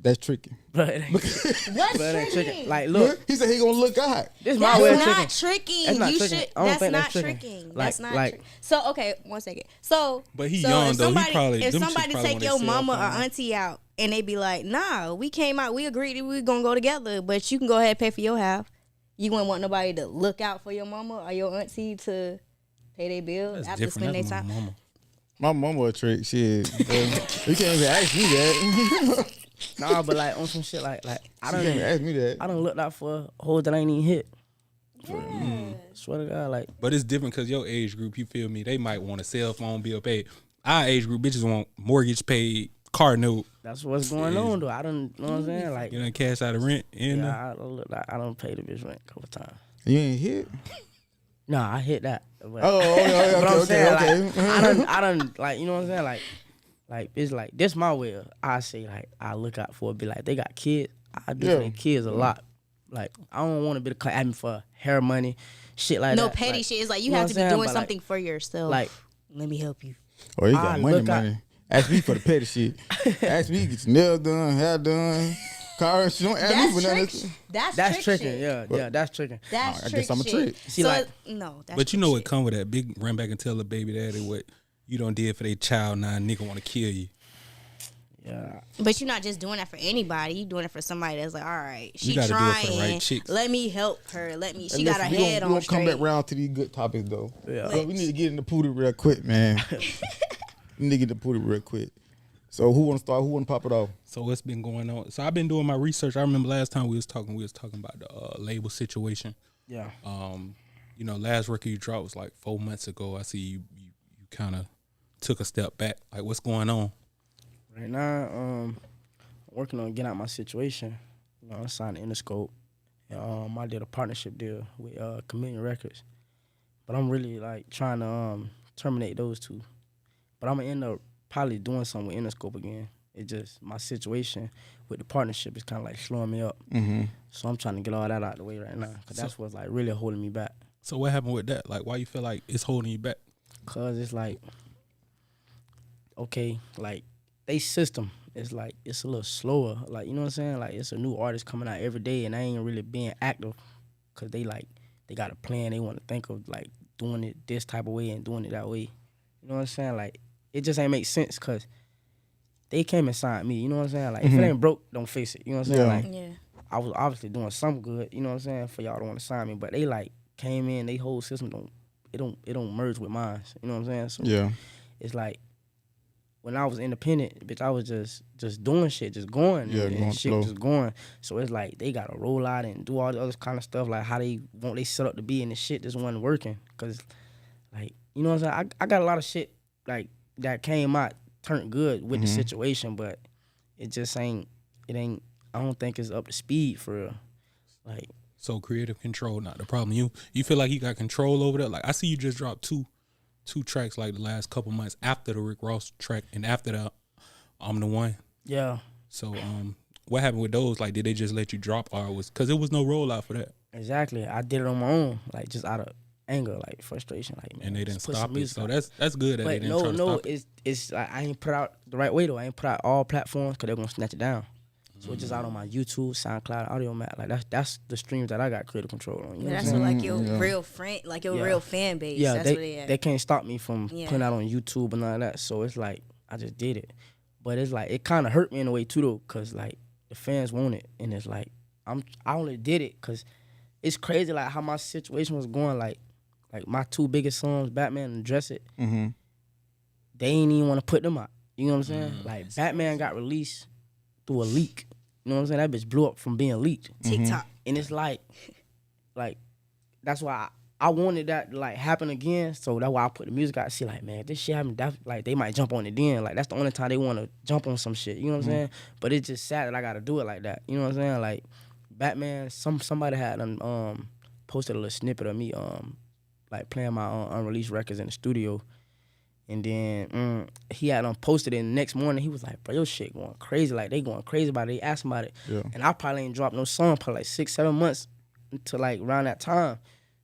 That's tricky. But what's tricky? Like, look, he said he gonna look out. This is my way of tricking. That's not tricking. That's not You tricking. should. I don't That's think not that's tricking. tricking. Like, That's not. like, So okay, 1 second. So, but he so young if though. somebody, He probably. If them somebody probably take your mama or auntie out and they be like, "Nah, we came out. We agreed that we were gonna go together, but you can go ahead and pay for your half." You wouldn't want nobody to look out for your mama or your auntie to pay their bills after spending their time. My mama a trick. Shit, you can't even ask me that. Nah, but like on some shit like I don't even ask me that. I don't look out for hoes that I ain't even hit. Swear to God, like. But it's different because your age group, you feel me? They might want a cell phone bill paid. Our age group, bitches want mortgage paid, car note. That's what's going on though. I don't know what I'm saying. Like, you done cash out of rent. Yeah, I don't pay the bitch rent a couple times. You ain't hit? Nah, I hit that. But, okay. I done, like, you know what I'm saying? Like it's like this my way. I say like I look out for it. Be like they got kids. I do for their kids a lot. Like I don't want to be the me for hair money, shit like that. No petty like, shit. It's like you have to be doing something for yourself. Like, let me help you. Oh, you got money. Ask me for the petty shit. Ask me to get your nails done, hair done, car. She don't ask me for nothing. That's tricking. Yeah, that's tricking. That's I guess I'm a trick. See, so, like, no, that's but you know what come with that? Big run back and tell the baby daddy what you done did for their child. Now nigga want to kill you. Yeah. But you're not just doing that for anybody. You're doing it for somebody that's like, all right, she trying. trying. Do it for the right chicks. Let me help her. She got her head on straight. We gonna come back around to these good topics though. Yeah. So we need to get into Poody real quick, man. We need to get into Poody real quick. So who want to start? Who want to pop it off? So what's been going on? So I've been doing my research. I remember last time we was talking about the label situation. Yeah. You know, last record you dropped was like 4 months ago. I see you kind of took a step back. Like, what's going on? Right now, working on getting out my situation. You know, I signed Interscope. I did a partnership deal with Chameleon Records. But I'm really like trying to terminate those two. But I'm gonna end up probably doing something with Interscope again. It just my situation with the partnership is kind of like slowing me up. Mm-hmm. So I'm trying to get all that out of the way right now because that's what's like really holding me back. So what happened with that? Like, why you feel like it's holding you back? Cause it's like, okay, like they system is like it's a little slower. Like, you know what I'm saying? Like it's a new artist coming out every day, and I ain't really being active because they got a plan. They want to think of like doing it this type of way and doing it that way. You know what I'm saying? Like it just ain't make sense because they came and signed me. You know what I'm saying? Like if it ain't broke, don't fix it. You know what I'm saying? Like I was obviously doing something good. You know what I'm saying? For y'all to want to sign me, but they like came in. They whole system don't merge with mine. You know what I'm saying? So it's like when I was independent, bitch, I was just doing shit, just going, and shit slow. just going. So it's like they gotta roll out and do all the other kind of stuff, like how they want they set up to be, and the shit just wasn't working. Cause like, you know what I'm saying? I got a lot of shit like that came out turned good with the situation, but it just ain't. I don't think it's up to speed for real. Like. So creative control not the problem. You feel like you got control over that? Like I see you just dropped two tracks like the last couple months after the Rick Ross track and after the I'm the One. Yeah. So what happened with those? Like, did they just let you drop, or was because there was no rollout for that? Exactly. I did it on my own, like just out of anger, like frustration, like man. And they didn't put stop some it. music So out. that's good that they But didn't try to stop it. it's like I ain't put out the right way though. I ain't put out all platforms because they're gonna snatch it down. So it's just out on my YouTube, SoundCloud, Audio Mac. Like that's the streams that I got creative control on. You know That's what I'm what, saying? like your real friend, like your Yeah. real fan base. Yeah, That's what they at. they can't stop me from Yeah. putting out on YouTube and all that. So it's like I just did it. But it's like it kind of hurt me in a way too though, cause like the fans want it, and it's like I only did it cause it's crazy like how my situation was going. Like my two biggest songs, Batman and Dress It, they ain't even want to put them out. You know what I'm saying? Like Batman got released through a leak. You know what I'm saying? That bitch blew up from being leaked. TikTok. And it's like that's why I wanted that to like happen again. So that's why I put the music out and see like, man, this shit happened. Like they might jump on it then. Like that's the only time they want to jump on some shit. You know what I'm saying? But it's just sad that I got to do it like that. You know what I'm saying? Like Batman, somebody had posted a little snippet of me like playing my unreleased records in the studio. And then he had posted it, and the next morning he was like, bro, your shit going crazy. Like, they going crazy about it. They asked about it. Yeah. And I probably ain't dropped no song for like 6-7 months until like around that time.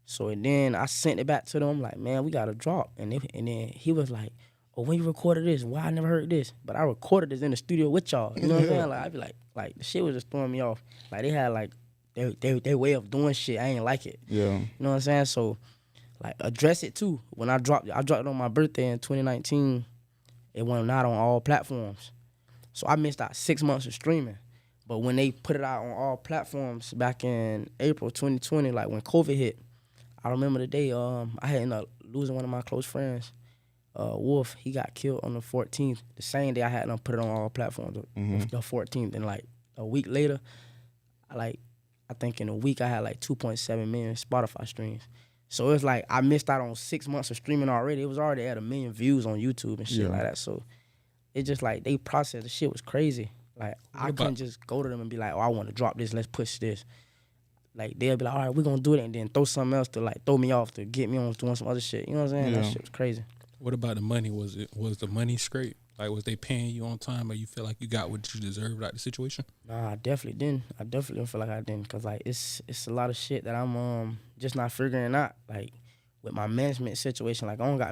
So and then I sent it back to them like, man, we got to drop. And then he was like, oh, when you recorded this? Why I never heard this? But I recorded this in the studio with y'all. You know what I'm saying? Like, I'd be like the shit was just throwing me off. Like, they had like their way of doing shit. I ain't like it. Yeah. You know what I'm saying? So like address it too. When I dropped it on my birthday in 2019. It went out on all platforms. So I missed out 6 months of streaming. But when they put it out on all platforms back in April 2020, like when COVID hit, I remember the day I had ended up losing one of my close friends, Wolf. He got killed on the 14th. The same day I had them put it on all platforms, the 14th. And like a week later, I think in a week I had like 2.7 million Spotify streams. So it's like I missed out on 6 months of streaming already. It was already at 1 million views on YouTube and shit like that. So it's just like they processed the shit was crazy. Like I couldn't just go to them and be like, oh, I want to drop this, let's push this. Like they'll be like, all right, we're gonna do it, and then throw something else to like throw me off to get me on doing some other shit. You know what I'm saying? That shit was crazy. What about the money? Was the money straight? Like, was they paying you on time, or you feel like you got what you deserved out the situation? Nah, I definitely didn't. I definitely don't feel like I didn't, cause like it's a lot of shit that I'm just not figuring out. Like with my management situation, like I don't got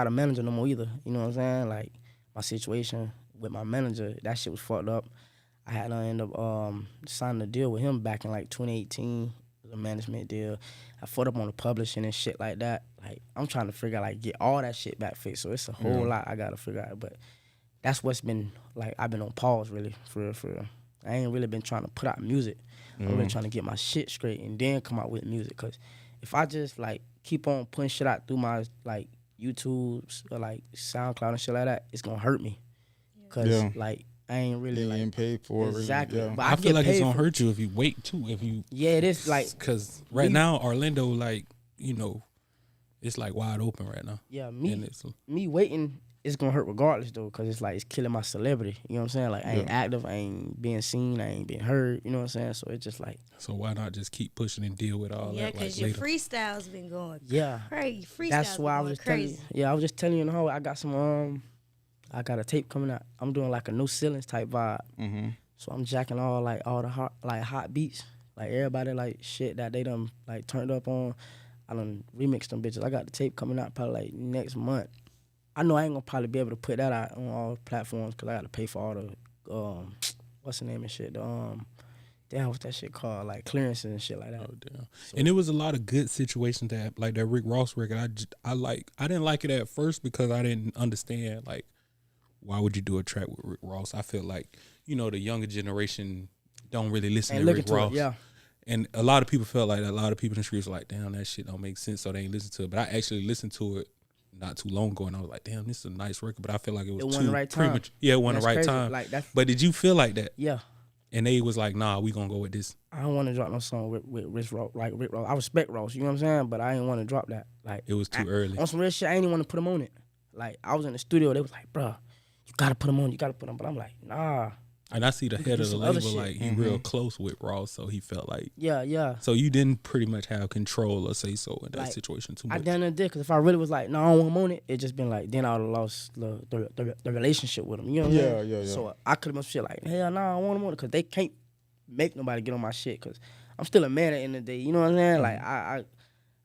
a manager no more either. You know what I'm saying? Like my situation with my manager, that shit was fucked up. I had to end up signing a deal with him back in like 2018. It was a management deal. I fucked up on the publishing and shit like that. Like I'm trying to figure out like get all that shit back fixed. So it's a whole lot I gotta figure out. But that's what's been like I've been on pause really for real. I ain't really been trying to put out music. I'm really trying to get my shit straight and then come out with music. Cause if I just like keep on putting shit out through my like YouTubes or like SoundCloud and shit like that, it's gonna hurt me. Cause like I ain't really like getting paid for it. Exactly. Really, But I feel like it's gonna hurt you if you wait too. It is like because now Orlando, like it's like wide open right now. Yeah, me waiting is gonna hurt regardless though, cause it's like it's killing my celebrity. You know what I'm saying? Like I ain't active, I ain't being seen, I ain't being heard. You know what I'm saying? So it's just like. So why not just keep pushing and deal with all that? Yeah, cause your freestyle's been going crazy. That's why I was just telling you. I was just telling you, how I got some I got a tape coming out. I'm doing like a no ceilings type vibe. So I'm jacking all the hot beats, like everybody like shit that they done like turned up on. I done remixed them bitches. I got the tape coming out probably like next month. I know I ain't gonna probably be able to put that out on all platforms because I gotta pay for all the what's the name and shit. Damn, what's that shit called? Like clearances and shit like that. Oh damn! So, and it was a lot of good situations that like that Rick Ross record. I didn't like it at first because I didn't understand like. Why would you do a track with Rick Ross? I feel like, the younger generation don't really listen to Rick Ross. And a lot of people felt like a lot of people in the streets were like, damn, that shit don't make sense, so they ain't listen to it. But I actually listened to it not too long ago, and I was like, damn, this is a nice record. But I feel like it was too the right time. Yeah, it wasn't the right crazy. time. Like, but did you feel like that? Yeah. And they was like, nah, we gonna go with this. I don't want to drop no song with Rick Ross, like Rick Ross. I respect Ross, you know what I'm saying? But I didn't want to drop that. Like it was too early. On some real shit, I didn't want to put him on it. Like I was in the studio, they was like, bruh, you gotta put him on, But I'm like, nah. And I see the head of the some other label, shit. like, he real close with Ross, so he felt like. Yeah. So you didn't pretty much have control or say so in that Like, situation too much. I done it did, because if I really was like, no, I don't want him on it, it just been like, then I would have lost the relationship with him. You know what I'm saying? Yeah. So I could have been shit like, hell no, I don't want him on it, because they can't make nobody get on my shit, because I'm still a man at the end of the day. You know what I'm saying?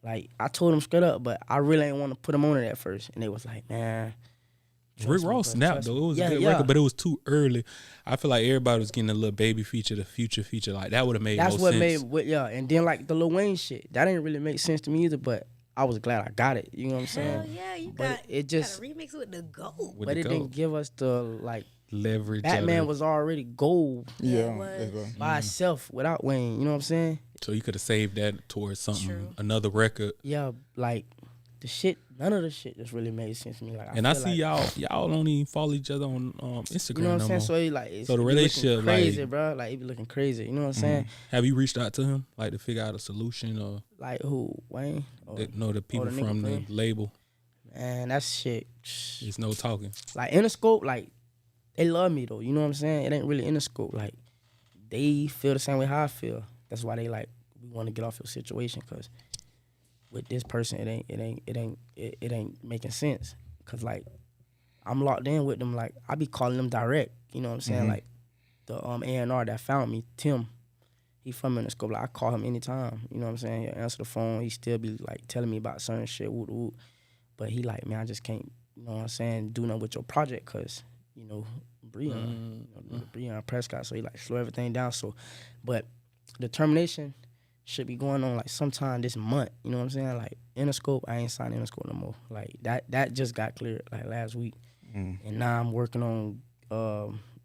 Like, I told them straight up, but I really ain't want to put them on it at first. And they was like, man. Rick Ross snapped, though. It was a good record, but it was too early. I feel like everybody was getting a little baby feature, the future feature. Like, that would have made That's no what sense. made, and then, like, the Lil Wayne shit, that didn't really make sense to me either, but I was glad I got it. You know what I'm saying? Hell yeah, you but got it just, got a remix with the GOAT. But it didn't give us the, like, leverage. Batman was already gold Yeah. by itself without Wayne. You know what I'm saying? So you could have saved that towards something, another record. Yeah, like the shit. None of the shit just really made sense to me. Like, I see like y'all don't even follow each other on Instagram. You know what I'm saying? More. So the relationship crazy, like, bro. Like, it be looking crazy. You know what I'm saying? Have you reached out to him like to figure out a solution or like who Wayne? The people from the label. Man, that shit. It's no talking. Like Interscope, like they love me though. You know what I'm saying? It ain't really Interscope. Like they feel the same way how I feel. That's why they like we want to get off your situation, because with this person it ain't making sense. Cause like I'm locked in with them. Like I be calling them direct. You know what I'm saying? Like the A&R that found me, Tim. He from Interscope. Like I call him anytime. You know what I'm saying? He'll answer the phone. He still be like telling me about certain shit. Woot woot. But he like, man, I just can't. You know what I'm saying? Do nothing with your project, cause you know Breon Prescott. So he like slow everything down. So, but the termination should be going on like sometime this month. You know what I'm saying? Like Interscope, I ain't signed Interscope no more. Like that just got cleared like last week, and now I'm working on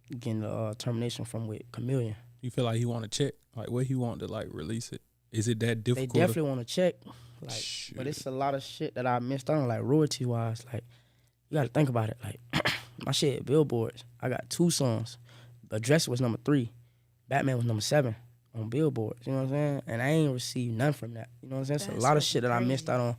getting the termination from with Chameleon. You feel like he want to check, like where he want to like release it? Is it that difficult? They definitely want to check, like, but it's a lot of shit that I missed out on, like royalty wise. Like you got to think about it. Like my shit at Billboards, I got 2 songs. Address was number 3, Batman was number 7 on Billboards. You know what I'm saying? And I ain't received none from that. You know what I'm saying? It's a lot of shit that I missed out on.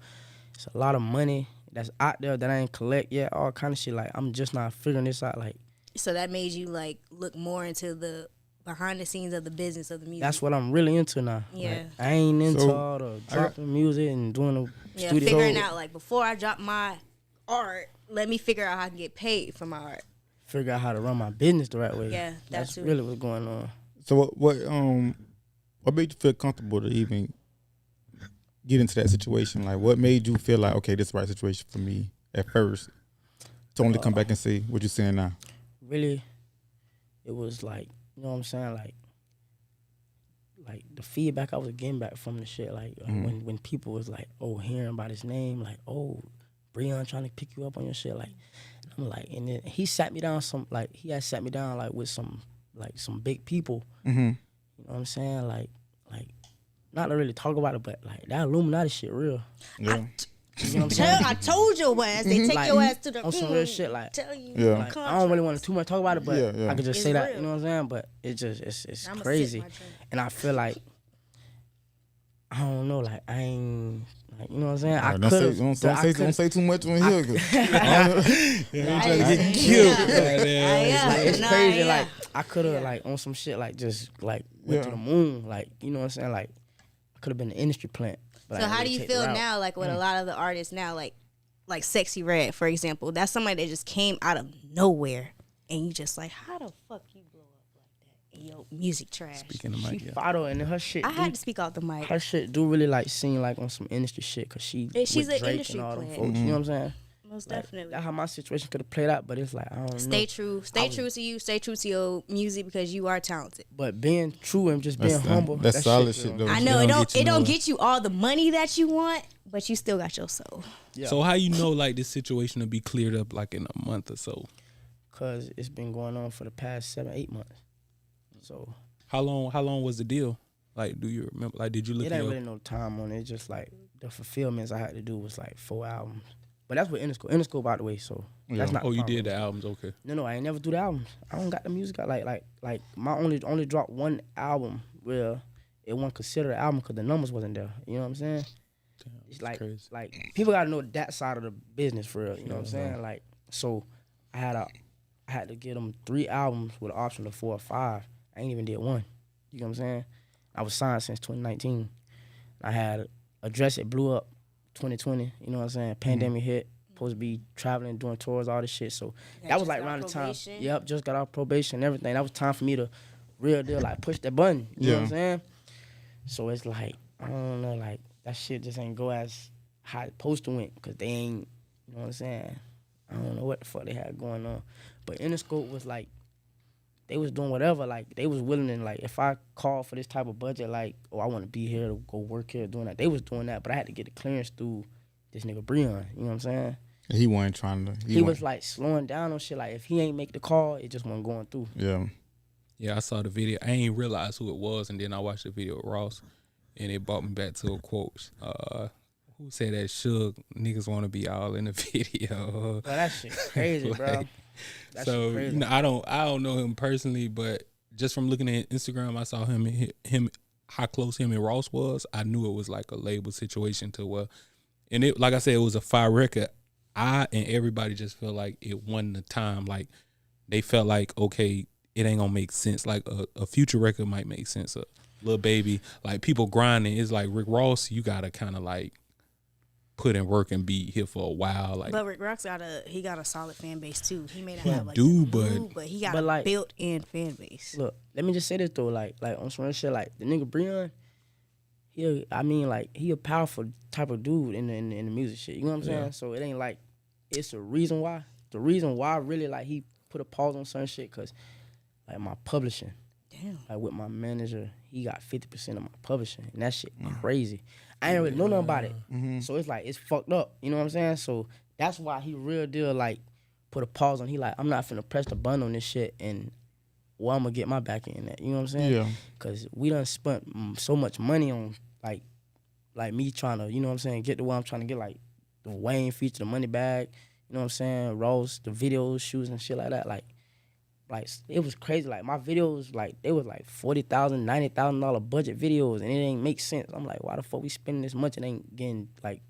It's a lot of money that's out there that I ain't collect yet. All kind of shit. Like I'm just not figuring this out. Like so that made you like look more into the behind the scenes of the business of the music. That's what I'm really into now. Yeah. Like, I ain't into all the dropping music and doing the studio. Figuring out like before I drop my art, let me figure out how I can get paid for my art. Figure out how to run my business the right way. Yeah, that's really what's going on. So what made you feel comfortable to even get into that situation? Like what made you feel like, okay, this is the right situation for me at first to only come back and say what you're saying now? Really, it was like, you know what I'm saying? Like the feedback I was getting back from the shit, like when people was like, oh, hearing about his name, like, oh, Breon trying to pick you up on your shit, like, and I'm like, and then he sat me down like with some big people. You know what I'm saying? Like not to really talk about it, but like that Illuminati shit real. Yeah. You know what I'm saying? I told your ass. They take your ass to the on some real shit. Like, tell you. Yeah. Like, I don't really want to too much talk about it, but I could just It's say that. real. You know what I'm saying? But it just it's I'ma crazy, sip my drink. and I feel like I don't know. Like I ain't. Like, you know what I'm saying? I could Don't say too much on here. It's crazy. Like I could have like on some shit like just like went to the moon. Like you know what I'm saying? Like I could have been an industry plant. But So how do you feel now? Like with a lot of the artists now, like Sexy Red, for example, that's somebody that just came out of nowhere, and you just like, how the fuck you blow up like that? And your music trash. Speaking of mic, Fido and her shit. I had to speak out the mic. Her shit do really like seem like on some industry shit, cause she's an Drake industry and all them plant. folks. You know what I'm saying? Most Like, definitely. that's how my situation could have played out, but it's like I don't know. Stay true to you. Stay true to your music because you are talented. But being true and just being humble, that's that solid shit, shit though. though. I know it don't get you all the money that you want, but you still got your soul. Yeah. So how you know like this situation will be cleared up like in a month or so? Cause it's been going on for the past 7-8 months. So How long was the deal? Like, do you remember? Like, did you look? It ain't really no time on it. It's just like the fulfillments I had to do was like 4 albums. But that's what Interscope, by the way. So that's not. Oh, you the did problem. the albums, okay? No, I ain't never do the albums. I don't got the music out. Like my only dropped one album where it wasn't considered an album because the numbers wasn't there. You know what I'm saying? Damn, It's like crazy. like people gotta know that side of the business for real. You know what I'm saying? Like so, I had a I had to get them 3 albums with an option of 4 or 5. I ain't even did one. You know what I'm saying? I was signed since 2019. I had Address It blew up 2020. You know what I'm saying? Pandemic hit. Supposed to be traveling, doing tours, all this shit. So that was like around the time. Yep, just got off probation and everything. That was time for me to real deal like push that button. You know what I'm saying? So it's like, I don't know, like that shit just ain't go as how it supposed to went because they ain't, you know what I'm saying? I don't know what the fuck they had going on. But Interscope was like, they was doing whatever. Like, they was willing to, like, if I called for this type of budget, like, oh, I want to be here to go work here doing that. They was doing that, but I had to get the clearance through this nigga Breon. You know what I'm saying? He wasn't trying to. He was, like, slowing down on shit. Like, if he ain't make the call, it just wasn't going through. Yeah. Yeah, I saw the video. I ain't realize who it was, and then I watched the video with Ross, and it brought me back to a quote. Who said that Suge niggas want to be all in the video? Bro, that shit crazy, like, bro. That so shit crazy. You know, I don't know him personally, but just from looking at Instagram, I saw him how close him and Ross was. I knew it was like a label situation to where, and it, like I said, it was a fire record. I and everybody just felt like it wasn't the time. Like they felt like, okay, it ain't gonna make sense. Like a future record might make sense. A Lil Baby, like people grinding. It's like Rick Ross, you gotta kind of like put in work and be here for a while. Like, but Rick Ross got a solid fan base too. He may not He have like do, but he got a built-in fan base. Look, let me just say this though, like on some real shit, like the nigga Breon, he a powerful type of dude in the music shit. You know what I'm saying? So it ain't like it's a reason why. The reason why really like he put a pause on certain shit, cause like my publishing, like with my manager, he got 50% of my publishing, and that shit crazy. I ain't really know nothing about it, so it's like it's fucked up. You know what I'm saying? So that's why he real deal like put a pause on. He like, I'm not finna press the button on this shit, and well, I'm gonna get my back in that. You know what I'm saying? Yeah. Cause we done spent so much money on like me trying to, you know what I'm saying, get to where I'm trying to get, like the Wayne feature, the Money Bag. You know what I'm saying? Ross, the videos, shoes and shit like that. Like it was crazy. Like my videos, like they was like $40,000, $90,000 budget videos, and it ain't make sense. I'm like, why the fuck we spending this much and ain't getting like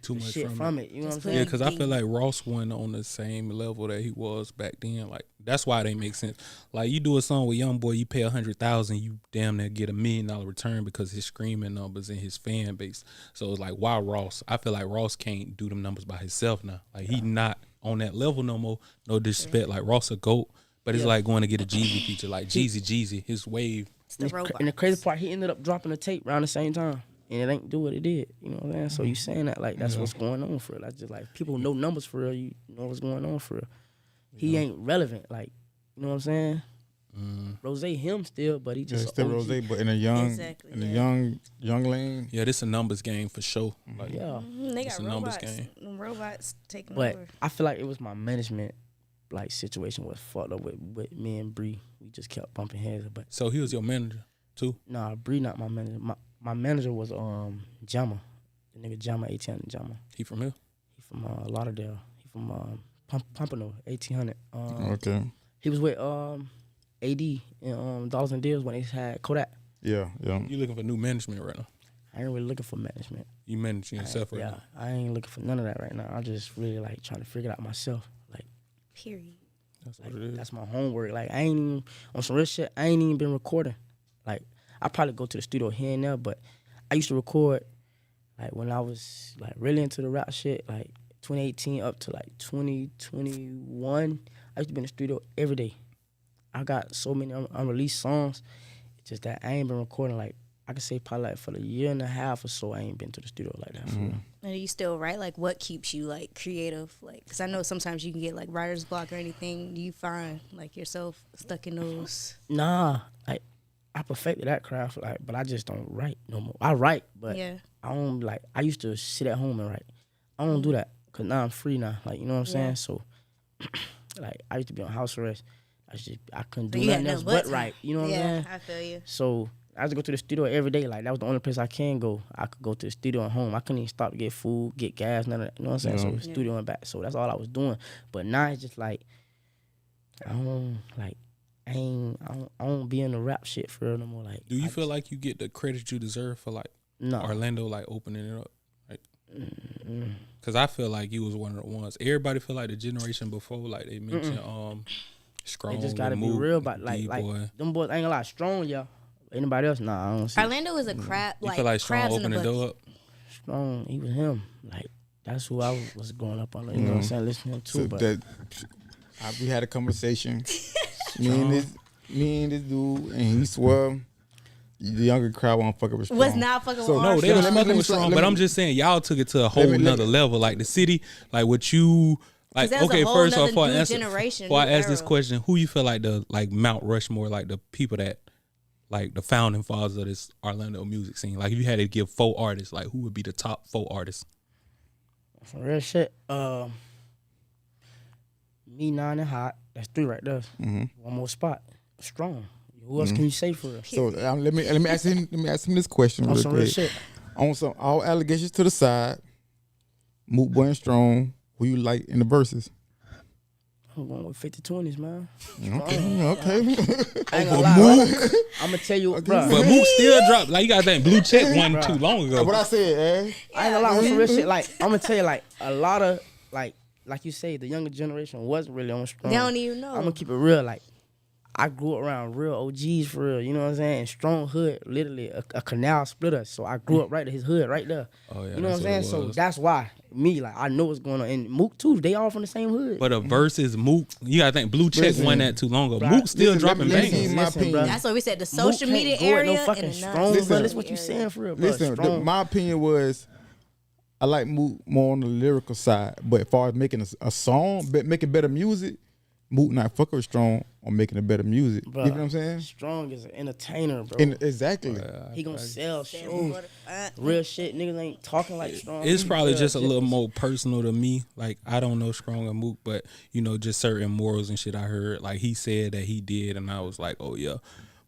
too much shit from it. You know what I'm saying? Yeah, because I feel like Ross wasn't on the same level that he was back then. Like that's why they make sense. Like you do a song with YoungBoy, you pay $100,000, you damn near get $1 million return because his streaming numbers and his fan base. So it's like, why Ross? I feel like Ross can't do them numbers by himself now. Like he not on that level no more. No disrespect, like Ross a GOAT, but it's like going to get a Jeezy feature, like Jeezy, his wave. And the crazy part, he ended up dropping a tape around the same time. And it ain't do what it did, you know what I'm saying? So you saying that like that's what's going on for real. That's just like people know numbers for real. You know what's going on for real. He ain't relevant, like you know what I'm saying? Rose him still, but he just still Rose, but in a young young lane. Yeah, this a numbers game for sure. Like, They got a robots. numbers game. Robots taking but over. I feel like it was my management like situation was fucked up with me and Bree. We just kept bumping heads. But so he was your manager too? Nah, Bree not my manager. My manager was Jamma, the nigga Jamma, 1800 Jamma. He from here? He from Lauderdale. He from Pompano, 1800. Okay. He was with AD and Dollars and Deals when they had Kodak. Yeah. You looking for new management right now? I ain't really looking for management. You managing yourself right now? I ain't looking for none of that right now. I just really like trying to figure it out myself. Like, period. That's like, what it is. That's my homework. Like I ain't even on some real shit. I ain't even been recording. Like I probably go to the studio here and there, but I used to record like when I was like really into the rap shit, like 2018 up to like 2021. I used to be in the studio every day. I got so many unreleased songs. It's just that I ain't been recording like I could say probably like for a year and a half or so. I ain't been to the studio like that. For real. And you still write? Like what keeps you like creative? Like because I know sometimes you can get like writer's block or anything. Do you find like yourself stuck in those? Nah, like I perfected that craft, like, but I just don't write no more. I write, but I don't like. I used to sit at home and write. I don't do that because now I'm free now. Like you know what I'm saying. So, like I used to be on house arrest. I couldn't do nothing else but write. You know what I'm saying? I feel you. So I had to go to the studio every day. Like that was the only place I can go. I could go to the studio at home. I couldn't even stop to get food, get gas, none of that. You know what I'm saying? So the studio and back. So that's all I was doing. But now it's just like I don't be in the rap shit for real no more. Like, do you feel like you get the credit you deserve for like Orlando like opening it up? Like, Cause I feel like you was one of the ones. Everybody feel like the generation before, like they mentioned, Strong. They just gotta be real about like them boys ain't a lot strong, y'all. Anybody else? Nah, I don't see. Orlando is a crab. You feel like Strong opened the door up? Strong, he was him. Like that's who I was growing up on. You know what I'm saying? Listening to. So but we had a conversation. me and this dude, and he swore the younger crowd won't fuck with Strong. Was not fucking with No, they was fucking with Strong. But I'm just saying, y'all took it to a whole nother level. Like the city, like what you like. Okay, first off, before I ask this question, who you feel like the Mount Rushmore, like the people that like the founding fathers of this Orlando music scene? Like if you had to give 4 artists, like who would be the top 4 artists? For real shit, me, Nine, and Hot. That's 3 right there. One more spot. Strong. Who else can you say for real? So let me ask him this question real some quick. real shit. On some all allegations to the side, Moot Boy and Strong, who you like in the verses? I'm going with 50-20s, man. Okay. I ain't gonna lie. I'm gonna tell you, bro. But Moot still dropped. Like you gotta think, Blue Check won too long ago. What I said, eh? I ain't gonna lie on some real shit. Like I'm gonna tell you, like a lot of like you say, the younger generation wasn't really on Strong. They don't even know. I'm gonna keep it real. Like I grew up around real OGs for real. You know what I'm saying? And Strong hood, literally a canal split us. So I grew up right at his hood, right there. Oh yeah, you know what I'm saying? So that's why me, like I know what's going on. And Mook too, they all from the same hood. But a versus Mook, you gotta think Blue Check won that too long ago. Mook still dropping bangers. That's what we said. The social media area no fucking and Strong. Listen, that's what you saying for real, bro. Listen, my opinion was I like Moot more on the lyrical side, but as far as making a song, making better music, Moot not fuck with Strong on making a better music. Bro, you know what I'm saying? Strong is an entertainer, bro. Exactly. He gonna sell shows. Real shit, niggas ain't talking like Strong. It's probably just a little more personal to me. Like I don't know Strong and Mook, but you know, just certain morals and shit I heard. Like he said that he did, and I was like, oh yeah.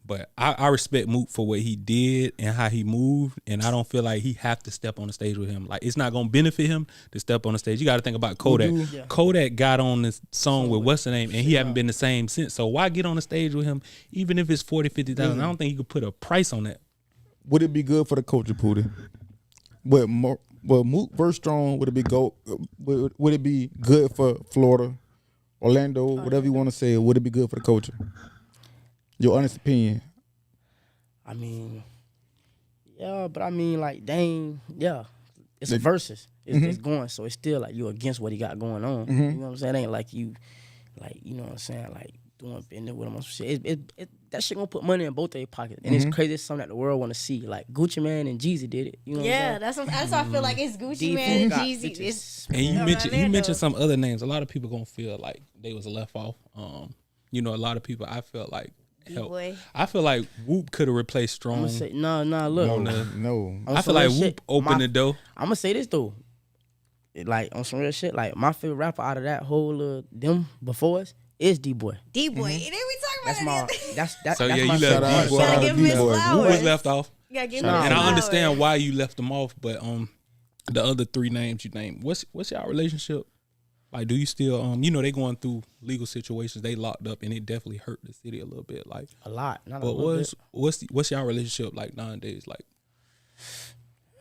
But I respect Mook for what he did and how he moved, and I don't feel like he have to step on the stage with him. Like it's not gonna benefit him to step on the stage. You got to think about Kodak. Yeah. Kodak got on this song with what's the name, and he haven't been the same since. So why get on the stage with him, even if it's 40,000, 50,000? I don't think he could put a price on that. Would it be good for the culture, Poody? Well, Mook versus Strong, would it be good for Florida, Orlando, whatever you want to say? Would it be good for the culture? Your honest opinion. I mean, yeah, but I mean, like, dang, yeah, it's a versus. It's going, so it's still like you against what he got going on. You know what I'm saying? It ain't like you, like, you know what I'm saying, like doing business with him or some shit. That shit gonna put money in both their pockets, and it's crazy. It's something that the world want to see. Like Gucci Man and Jeezy did it. You know what I'm saying? That's why I feel like it's Gucci Man and Jeezy. And you mentioned some other names. A lot of people gonna feel like they was left off. You know, a lot of people. I felt like. I feel like Whoop could have replaced Strong. I'm gonna say no. Look, no. I feel like Whoop opened the door. I'm gonna say this though, like on some real shit. Like my favorite rapper out of that whole them before us is D-Boy. D-Boy. And then we talk about that's so that's yeah, my you left D-Boy. Gotta give him his flowers. Whoop was left off. Gotta give him And his I flowers. understand why you left them off, but the other 3 names you named, what's y'all relationship? Like, do you still you know they going through legal situations, they locked up, and it definitely hurt the city a little bit, like a lot. Not but a little bit. what's y'all relationship like nowadays? Like,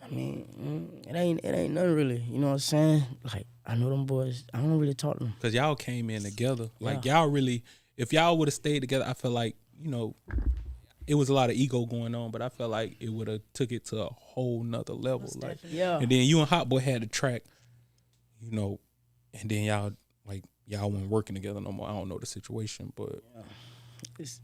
I mean, it ain't nothing really. You know what I'm saying? Like I know them boys. I don't really talk to them because y'all came in together. Like y'all really, if y'all would have stayed together, I feel like it was a lot of ego going on, but I felt like it would have took it to a whole nother level. Like, and then you and Hot Boy had the track, and then y'all weren't working together no more. I don't know the situation, but it's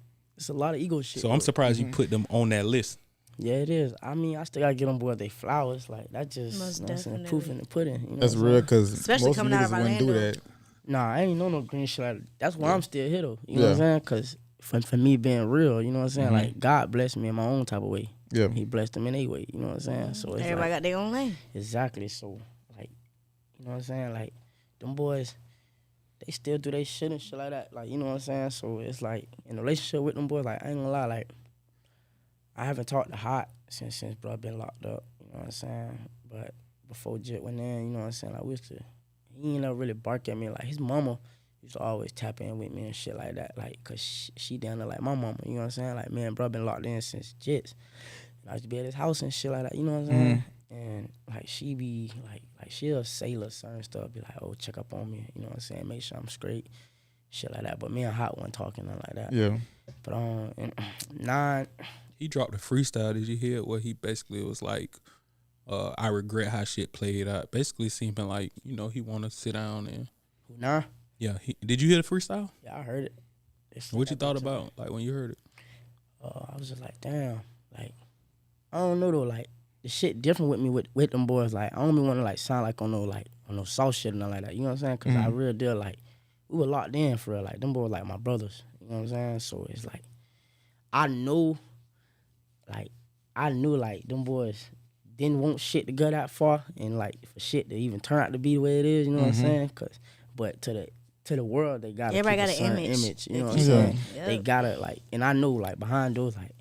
a lot of ego shit. So I'm surprised you put them on that list. Yeah, it is. I mean, I still gotta get them boys they flowers. Like that just proof in the pudding. You know that's real because especially most coming out of niggas wouldn't do that. Nah, I ain't know no green shit. Like, that's why I'm still here though. You know what I'm saying? Because for me being real, you know what I'm saying? Like God blessed me in my own type of way. Yeah, He blessed them in a way. You know what I'm saying? So it's everybody got their own lane. Exactly. So like, you know what I'm saying? Like them boys, they still do their shit and shit like that. Like, you know what I'm saying? So it's like in a relationship with them boys, like I ain't gonna lie, like I haven't talked to Hot since bro been locked up. You know what I'm saying? But before Jet went in, you know what I'm saying? Like he ain't never really bark at me. Like his mama used to always tap in with me and shit like that. Like, cause she down there like my mama. You know what I'm saying? Like, man, bro been locked in since Jets. I used to be at his house and shit like that. You know what I'm saying? And like she be like like she'll say little certain stuff, be like, oh, check up on me, you know what I'm saying? Make sure I'm straight, shit like that. But me and Hot wasn't talking nothing like that. Yeah. But and 9. He dropped a freestyle. Did you hear it? Where he basically was like, I regret how shit played out. Basically seeming like, you know, he want to sit down and. Nah. Yeah. Did you hear the freestyle? Yeah, I heard it. What you thought about, like, when you heard it? I was just like, damn, like, I don't know though, like, the shit different with me with them boys. Like, I don't even want to like sound like on no soft shit or nothing like that. You know what I'm saying? Because I real deal, like, we were locked in for real. Like, them boys like my brothers. You know what I'm saying? So it's like, I knew like them boys didn't want shit to go that far, and like for shit to even turn out to be the way it is. You know what I'm saying? But to the world, they gotta everybody keep got a an certain image. You know what I'm saying? Yep. They gotta like, and I know like behind those like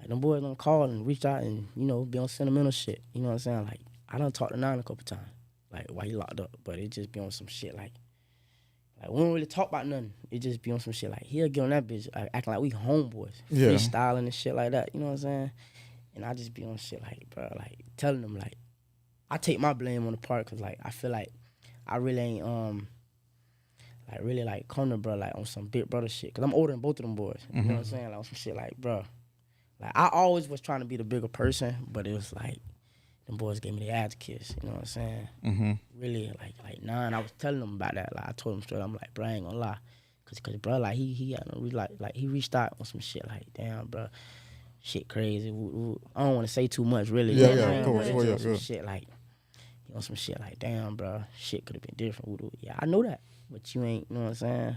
them boys gonna call and reach out and, you know, be on sentimental shit. You know what I'm saying? Like, I done talked to 9 a couple times, like while he locked up, but it just be on some shit like we don't really talk about nothing. It just be on some shit like he'll get on that bitch like, acting like we homeboys, freestyling and shit like that. You know what I'm saying? And I just be on shit like, bro, like telling them like I take my blame on the part because like I feel like I really ain't like really like corner, bro, like on some big brother shit. Cause I'm older than both of them boys. You know what I'm saying? Like on some shit like, bro, like I always was trying to be the bigger person, but it was like them boys gave me the ass kiss. You know what I'm saying? Really like 9. I was telling them about that. Like I told him straight, I'm like, bro, I ain't gonna lie, cause bro, like he had no like he reached out on some shit like, damn, bro, shit crazy. I don't want to say too much, really. Yeah, of course. some shit like, you know, some shit like, damn, bro, shit could have been different. Yeah, I know that, but you ain't. You know what I'm saying?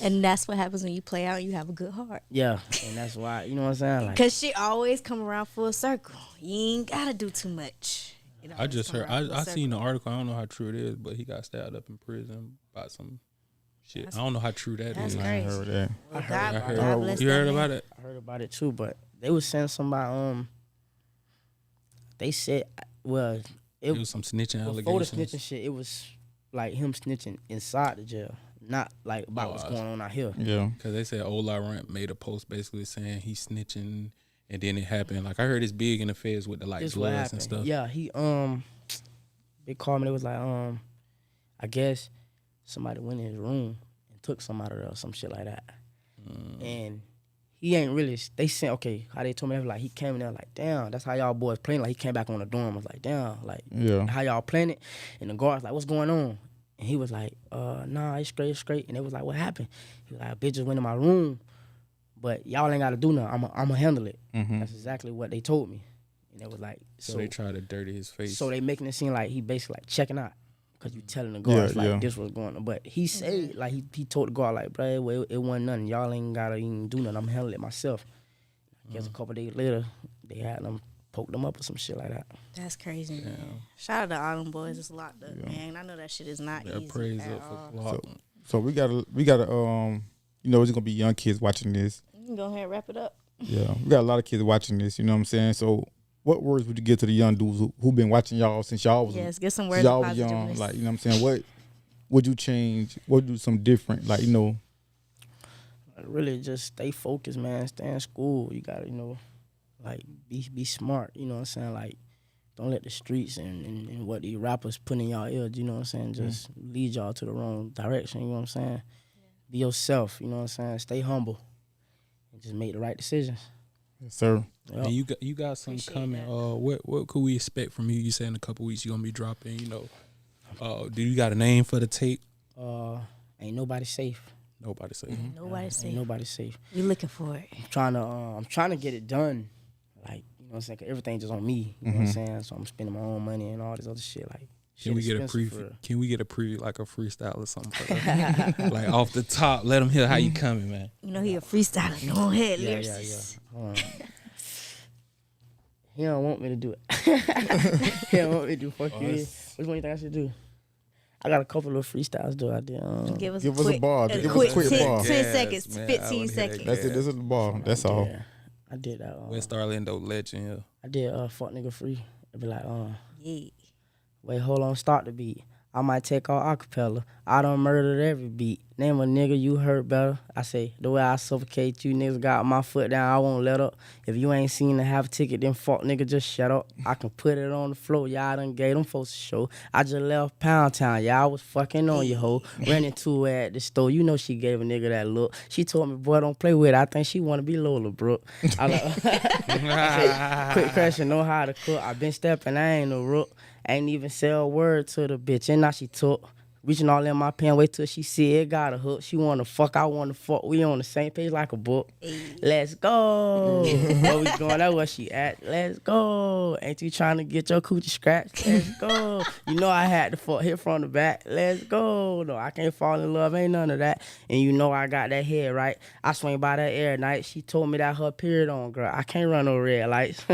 And that's what happens when you play out and you have a good heart. Yeah, and that's why, you know what I'm saying? Like, cause shit always come around full circle. You ain't gotta do too much. I just heard. I seen the article. I don't know how true it is, but he got stabbed up in prison by some shit. I don't know how true that is. Crazy. I heard that. Well, I heard God bless you that heard man. about it? I heard about it too, but they was saying somebody. They said, well, it was some snitching allegations. Before the snitching shit, it was like him snitching inside the jail, not like about what's going on out here. Yeah, because they said old Laurent made a post basically saying he's snitching, and then it happened. Like I heard it's big in the feds with the like bloods and stuff. Yeah, he they called me. They was like I guess somebody went in his room and took some out of there or some shit like that, and he ain't really. They said, okay, how they told me, like he came in there like, damn, that's how y'all boys playing. Like he came back on the dorm, was like, damn, like how y'all playing it, and the guards like, what's going on? And he was like, nah, it's straight. And they was like, what happened? He was like, bitch just went in my room, but y'all ain't got to do nothing. I'ma handle it. That's exactly what they told me. And it was like, so they tried to dirty his face. So they making it seem like he basically like checking out, because you telling the guards like this was going on. But he said, like he told the guard like, bro, it wasn't nothing. Y'all ain't got to even do nothing. I'm handling it myself. I guess a couple days later, they had them poke them up or some shit like that. That's crazy, man. Shout out to all them boys that's locked up, man. I know that shit is not easy praise at up all. for So we gotta you know, it's gonna be young kids watching this. You can go ahead and wrap it up. Yeah, we got a lot of kids watching this. You know what I'm saying? So what words would you give to the young dudes who been watching y'all since y'all was get some words of young? positiveness. Like, you know what I'm saying? What would you change? What would do something different? Like, you know, really just stay focused, man. Stay in school. You gotta, you know, like be smart. You know what I'm saying? Like, don't let the streets and what these rappers put in y'all ear, you know what I'm saying, just lead y'all to the wrong direction. You know what I'm saying? Be yourself. You know what I'm saying? Stay humble and just make the right decisions. Yes, sir. Yep. And you got some coming. What could we expect from you? You said in a couple weeks you're gonna be dropping. You know, do you got a name for the tape? Ain't nobody safe. Nobody safe. Nobody's safe. Ain't nobody safe. We looking for it. I'm trying to get it done. Like, you know what I'm saying? 'Cause everything just on me. You know what I'm saying? So I'm spending my own money and all this other shit. Like, Can we get a preview? Can we get a preview, like a freestyle or something? Like off the top, let them hear how you coming, man. You know he a freestyler. Go ahead, Yeah. He don't want me to do it. He don't want me to do fuck you. Which one you think I should do? I got a couple of freestyles though. I did. Give us a bar. Give us a quick 10, bar. 10 seconds, 15 seconds. That's it. This is the bar. That's all. I did that. West Orlando legend. Yeah. I did fuck nigga free. It'd be like, Yeah. wait, hold on, start the beat. I might take all acapella. I done murdered every beat. Name a nigga you hurt better. I say, the way I suffocate you niggas got my foot down, I won't let up. If you ain't seen to have a ticket, then fuck nigga, just shut up. I can put it on the floor, y'all done gave them folks a show. I just left Pound Town, y'all was fucking on your hoe. Ran into her at the store, you know she gave a nigga that look. She told me, boy, don't play with it. I think she wanna be Lola Brooke. I quick question, know how to cook. I been stepping, I ain't no rook. Ain't even say a word to the bitch, and now she took. Reaching all in my pen, wait till she see it, got a hook. She wanna fuck, I wanna fuck. We on the same page like a book. Let's go. Where we going? That's where she at. Let's go. Ain't you trying to get your coochie scratched? Let's go. You know I had to fuck hit from the back. Let's go. No, I can't fall in love, ain't none of that. And you know I got that head right. I swing by that air night. She told me that her period on, girl. I can't run no red lights.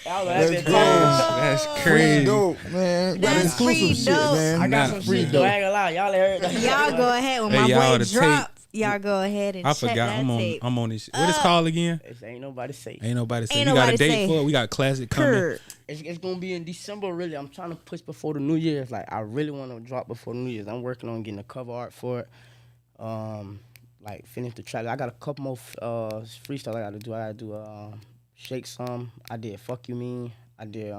That's crazy. Dope, man. Got exclusive shit, man. I got some shit though. I ain't gonna lie. Y'all heard that. Y'all go ahead when my boy drop. Y'all go ahead and check that tape. I'm on this. What is it called again? Ain't nobody safe. Ain't nobody safe. You got a date for it? We got classic coming. It's gonna be in December. Really, I'm trying to push before the New Year's. Like I really want to drop before New Year's. I'm working on getting the cover art for it. Like finish the track. I got a couple more freestyle I gotta do. I gotta do Shake Some. I did Fuck You Mean. I did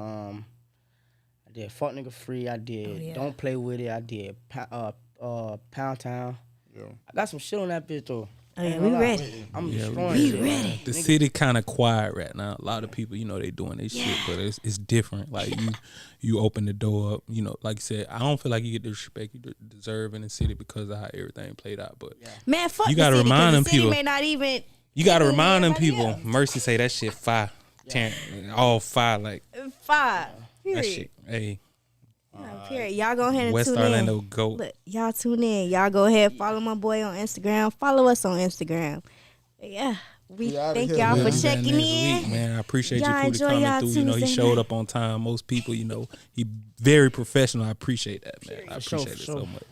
Fuck Nigga Free. I did Don't Play With It. I did Pound Town. Yeah. I got some shit on that bitch though. Oh yeah, we ready. I'm destroying we shit. ready. The city kind of quiet right now. A lot of people, you know, they doing their shit, but it's different. Like you open the door up, you know, like you said, I don't feel like you get the respect you deserve in the city because of how everything played out. But man, fuck you gotta remind them people. May not even. You gotta remind them people. Mercy say that shit fire. All fire, like fire. Period. That shit. Hey. Period. Y'all go ahead and West tune Orlando in. GOAT. Look, y'all tune in. Y'all go ahead, follow my boy on Instagram. Follow us on Instagram. Yeah. We thank y'all for checking in. Man, I appreciate you y'all Poody coming through. You know, he showed up on time. Most people, you know, he very professional. I appreciate that, man. I appreciate it so much.